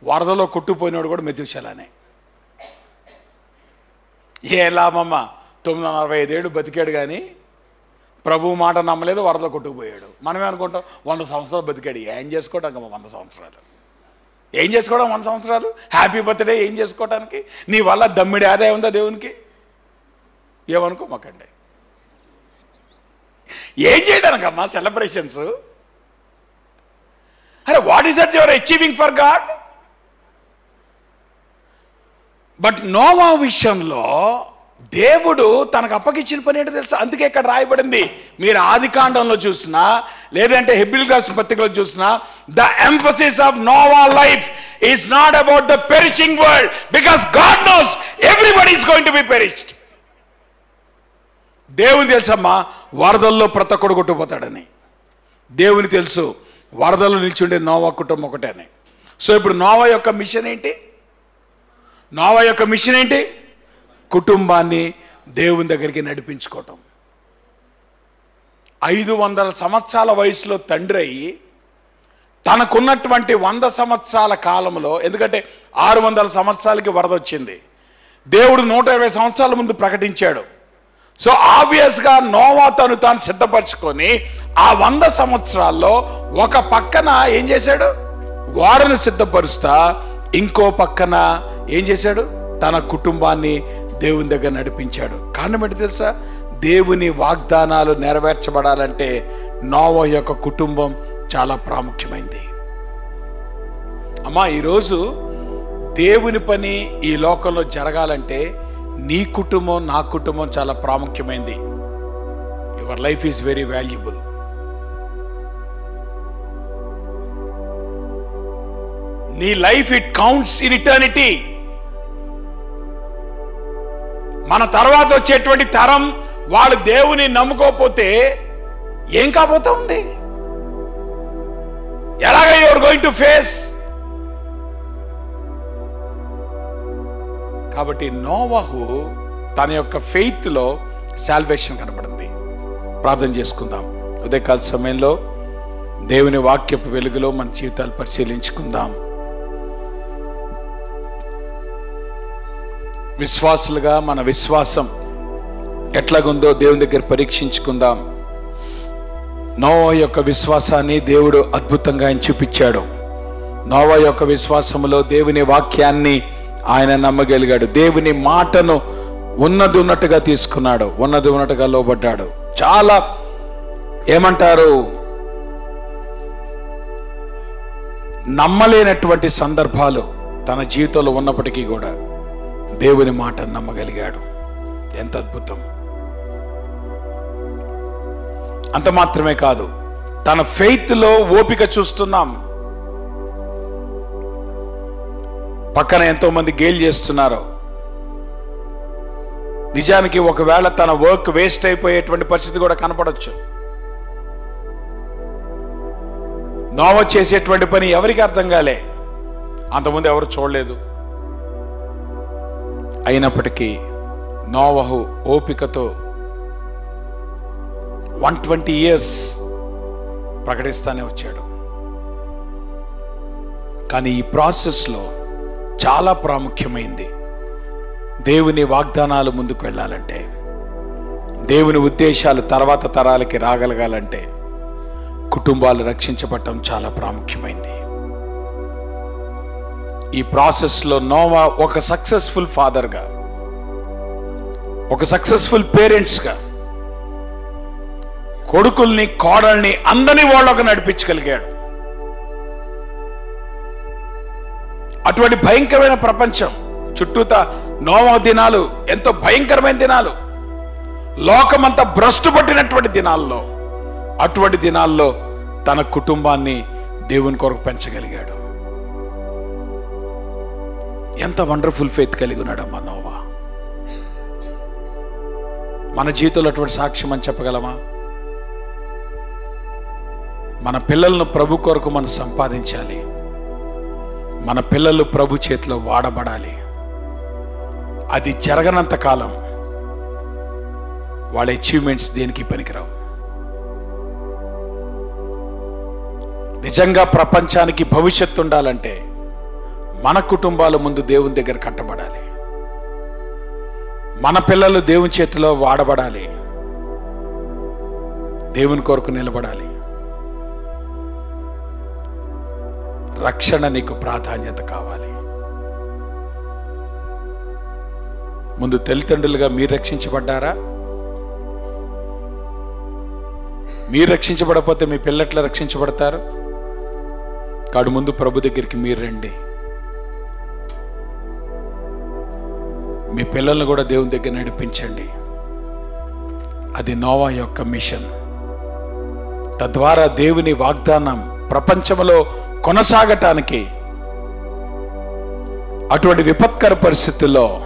వరదలో కొట్టుపోయినోడు కూడా మెతుషలనే. ఏ లాభమ్మ, 945 ఏళ్ళు బతికాడు కానీ ప్రభువు మాట నమ్మలేదు, వరదలో కొట్టుకుపోయాడు. మనమే అనుకుంటాం 100 సంవత్సరాలు బతికాడు. ఏం చేసుకోవడం 100 సంవత్సరాలు? ఏం చేసుకోవడం 100 సంవత్సరాలు? హ్యాపీ బర్త్డే ఏం చేసుకోవడానికి? నీ వల్ల దమ్మిడి ఆదాయం ఉందా దేవునికి? ఏమనుకోమాకండి. ఏం చేయడానికమ్మా సెలబ్రేషన్స్? అరే what is that your achieving for God? But Noah విషయంలో దేవుడు తనకు అప్పగించిన పని ఏంటో తెలుసా? అందుకే ఇక్కడ రాయబడింది, మీరు ఆది కాండంలో చూసినా లేదంటే హెబ్రీయులకు రాసిన పత్రికలో చూసినా, the emphasis of Noah life is not about the perishing world, because God knows everybody is going to be perished. దేవుని తెలుసమ్మా వరదల్లో ప్రతి ఒక్కడు కొట్టుకుపోతాడని. దేవుని తెలుసు వరదల్లో నిల్చుండే నోవా కుటుంబం ఒకటే అని. సో ఇప్పుడు నోవా యొక్క మిషన్ ఏంటి? నోవా యొక్క మిషన్ ఏంటి? కుటుంబాన్ని దేవుని దగ్గరికి నడిపించుకోవటం. 500 సంవత్సరాల వయసులో తండ్రి అయ్యి తనకున్నటువంటి 100 సంవత్సరాల కాలంలో, ఎందుకంటే 600 సంవత్సరాలకి వరద వచ్చింది, దేవుడు 120 సంవత్సరాల ముందు ప్రకటించాడు. సో ఆబ్వియస్గా నోవా తాను సిద్ధపరచుకొని ఆ 100 సంవత్సరాల్లో ఒక పక్కన ఏం చేశాడు? వాడను సిద్ధపరుస్తా, ఇంకో పక్కన ఏం చేశాడు? తన కుటుంబాన్ని దేవుని దగ్గర నడిపించాడు. కారణం ఏంటి తెలుసా? దేవుని వాగ్దానాలు నెరవేర్చబడాలంటే నోవా యొక్క కుటుంబం చాలా ప్రాముఖ్యమైంది. అమ్మా, ఈరోజు దేవుని పని ఈ లోకంలో జరగాలంటే నీ కుటుంబం, నా కుటుంబం చాలా ప్రాముఖ్యమైంది. Your life is very valuable. నీ life it counts in eternity. మన తర్వాత వచ్చేటువంటి తరం వాళ్ళు దేవుని నమ్ముకోకపోతే ఏం కాబోతా ఉంది? ఎలాగ యూఆర్ గోయింగ్ టు ఫేస్? కాబట్టి నోవాహు తన యొక్క ఫెయిత్లో సాల్వేషన్ కనబడింది. ప్రార్థన చేసుకుందాం. ఉదయకాల సమయంలో దేవుని వాక్యపు వెలుగులో మన జీవితాలు పరిశీలించుకుందాం. విశ్వాసులుగా మన విశ్వాసం ఎట్లాగుందో దేవుని దగ్గర పరీక్షించుకుందాం. నోవా యొక్క విశ్వాసాన్ని దేవుడు అద్భుతంగా ఆయన చూపించాడు. నోవా యొక్క విశ్వాసములో దేవుని వాక్యాన్ని ఆయన నమ్మగలిగాడు. దేవుని మాటను ఉన్నది ఉన్నట్టుగా తీసుకున్నాడు, ఉన్నది ఉన్నట్టుగా లోబడ్డాడు. చాలా ఏమంటారు, నమ్మలేనటువంటి సందర్భాలు తన జీవితంలో ఉన్నప్పటికీ కూడా దేవుని మాట నమ్మగలిగాడు. ఎంత అద్భుతం! అంత మాత్రమే కాదు, తన ఫెయిత్లో ఓపిక చూస్తున్నాం. పక్కన ఎంతో మంది గేల్ చేస్తున్నారు. నిజానికి ఒకవేళ తన వర్క్ వేస్ట్ అయిపోయేటువంటి పరిస్థితి కూడా కనపడవచ్చు. నోవా చేసేటువంటి పని ఎవరికి అర్థం కాలే, అంతకుముందు ఎవరు చూడలేదు. అయినప్పటికీ నోవహు ఓపికతో 120 years ప్రకటిస్తానే వచ్చాడు. కానీ ఈ ప్రాసెస్లో చాలా ప్రాముఖ్యమైంది. దేవుని వాగ్దానాలు ముందుకు వెళ్ళాలంటే, దేవుని ఉద్దేశాలు తర్వాత తరాలకి రాగలగాలంటే కుటుంబాలు రక్షించబడటం చాలా ప్రాముఖ్యమైంది. ఈ ప్రాసెస్లో నోవా ఒక సక్సెస్ఫుల్ ఫాదర్గా, ఒక సక్సెస్ఫుల్ పేరెంట్స్గా కొడుకుల్ని, కోడల్ని, అందరినీ వాళ్ళకు నడిపించగలిగాడు. అటువంటి భయంకరమైన ప్రపంచం చుట్టూత నోవా దినాలు ఎంతో భయంకరమైన దినాలు, లోకమంతా భ్రష్టు పట్టినటువంటి దినాల్లో, అటువంటి దినాల్లో తన కుటుంబాన్ని దేవుని కొరకు పెంచగలిగాడు. ఎంత వండర్ఫుల్ ఫెయిత్ కలిగి ఉన్నాడమ్మా నోవా. మన జీవితంలో అటువంటి సాక్ష్యం అని చెప్పగలమా? మన పిల్లలను ప్రభు కొరకు మనం సంపాదించాలి. మన పిల్లలు ప్రభు చేతిలో వాడబడాలి. అది జరగనంత కాలం వాళ్ళ అచీవ్మెంట్స్ దేనికి పనికిరావు. నిజంగా ప్రపంచానికి భవిష్యత్తు ఉండాలంటే మన కుటుంబాల ముందు దేవుని దగ్గర కట్టబడాలి. మన పిల్లలు దేవుని చేతిలో వాడబడాలి. దేవుని కొరకు నిలబడాలి. రక్షణ నీకు ప్రాధాన్యత కావాలి. ముందు తల్లిదండ్రులుగా మీరు రక్షించబడ్డారా? మీరు రక్షించబడకపోతే మీ పిల్లట్లా రక్షించబడతారు? కాడు ముందు ప్రభు దగ్గరికి మీరు రండి. మీ పిల్లల్ని కూడా దేవుని దగ్గర నడిపించండి. అది నోవా యొక్క మిషన్. తద్వారా దేవుని వాగ్దానం ప్రపంచంలో కొనసాగటానికి అటువంటి విపత్కర పరిస్థితుల్లో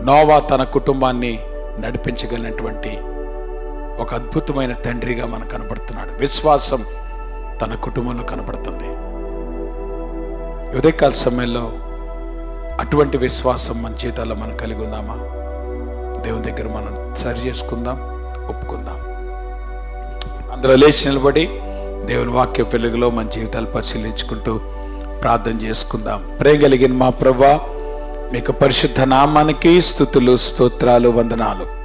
నోవా తన కుటుంబాన్ని నడిపించగలిగినటువంటి ఒక అద్భుతమైన తండ్రిగా మనకు కనబడుతున్నాడు. విశ్వాసం తన కుటుంబంలో కనబడుతుంది. ఉదయకాల సమయంలో అటువంటి విశ్వాసం మన జీవితాల్లో మనం కలిగి ఉన్నామా? దేవుని దగ్గర మనం సరి చేసుకుందాం, ఒప్పుకుందాం. అందులో లేచి నిలబడి దేవుని వాక్య వెలుగులో మన జీవితాలు పరిశీలించుకుంటూ ప్రార్థన చేసుకుందాం. ప్రేమ కలిగిన మా ప్రభువా, మీకు పరిశుద్ధ నామానికి స్తుతులు, స్తోత్రాలు, వందనాలు.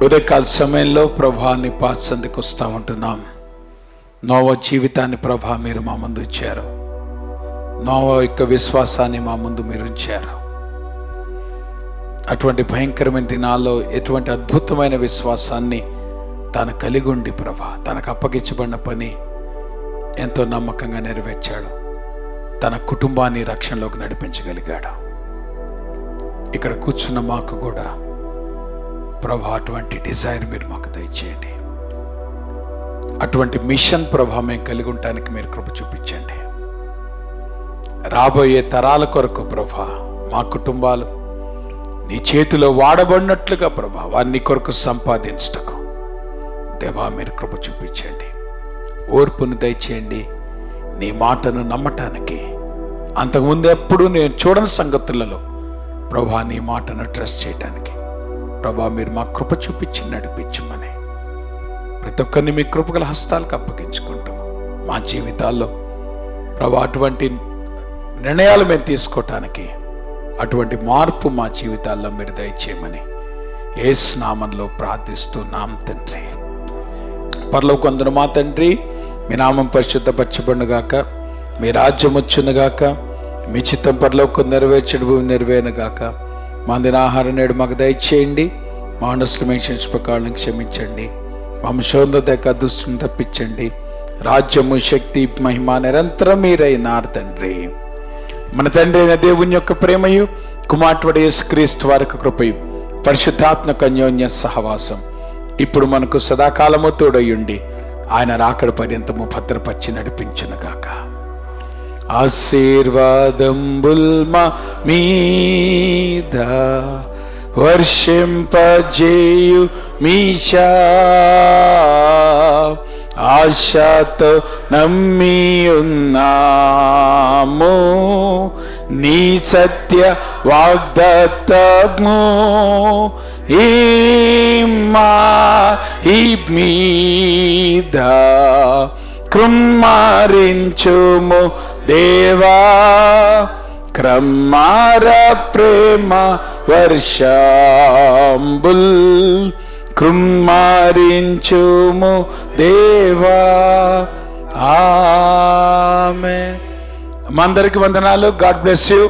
ఉదయకాల సమయంలో ప్రభువా నీ పాదసన్నిధికి వస్తూ ఉంటున్నాం. నోవా జీవితాన్ని ప్రభా మీరు మా ముందు ఇచ్చారు. నోవా యొక్క విశ్వాసాన్ని మా ముందు మీరు ఉంచారు. అటువంటి భయంకరమైన దినాల్లో ఎటువంటి అద్భుతమైన విశ్వాసాన్ని తాను కలిగి ఉండి ప్రభా తనకు అప్పగించబడిన పని ఎంతో నమ్మకంగా నెరవేర్చాడు. తన కుటుంబాన్ని రక్షణలోకి నడిపించగలిగాడు. ఇక్కడ కూర్చున్న మాకు కూడా ప్రభా అటువంటి డిజైర్ మీరు మాకు దయచేయండి. అటువంటి మిషన్ ప్రభా మేము కలిగి ఉండటానికి మీరు కృప చూపించండి. రాబోయే తరాల కొరకు ప్రభా మా కుటుంబాలు నీ చేతిలో వాడబడినట్లుగా ప్రభా వారిని కొరకు సంపాదించటకు దేవా మీరు కృప చూపించండి. ఓర్పును దయచేయండి. నీ మాటను నమ్మటానికి అంతకుముందు ఎప్పుడు నేను చూడని సంగతులలో ప్రభా నీ మాటను ట్రస్ట్ చేయడానికి ప్రభా మీరు మా కృప చూపించి నడిపించమని ప్రతి ఒక్కరిని మీ కృపగల హస్తాలకు అప్పగించుకుంటూ మా జీవితాల్లో ప్రభా అటువంటి నిర్ణయాలు మేము తీసుకోవటానికి అటువంటి మార్పు మా జీవితాల్లో మీరు దయచేయమని యేసు నామంలో ప్రార్థిస్తున్నాం తండ్రి. పరలోకమందున మా తండ్రి, మీ నామం పరిశుద్ధపరచబడునుగాక, మీ రాజ్యం వచ్చునుగాక, మీ చిత్తం పరలోకం నెరవేర్చడు భూమి నెరవేరునుగాక. మా అందిన ఆహారం నేడు మాకు దయచేయండి. మా మనసులు మెన్షన్స్ ప్రకారం క్షమించండి. మా శోధక దుస్తుని తప్పించండి. రాజ్యము, శక్తి, మహిమ నిరంతరం మీరైనారు తండ్రి. మన తండ్రి అయిన దేవుని యొక్క ప్రేమయు, కుమారుడు యేసుక్రీస్తు వారి కృపయు, పరిశుద్ధాత్మక అన్యోన్య సహవాసం ఇప్పుడు మనకు సదాకాలము తోడయుండి ఆయన రాకడ పర్యంతము భద్రపరిచి నడిపించునుగాక. ఆశీర్వాదంబుల్ మా మీద వర్షింపజేయు మీషా, ఆశతో నమ్మి ఉన్నాము నీ సత్య వాగ్దత్తము ఈ మీద కృమ్మారించుము దేవా, క్రమ్మార ప్రేమ వర్షంబుల్ కృమ్మారించుము దేవా. ఆమేన్. మా అందరికి వందనాలు. God bless you.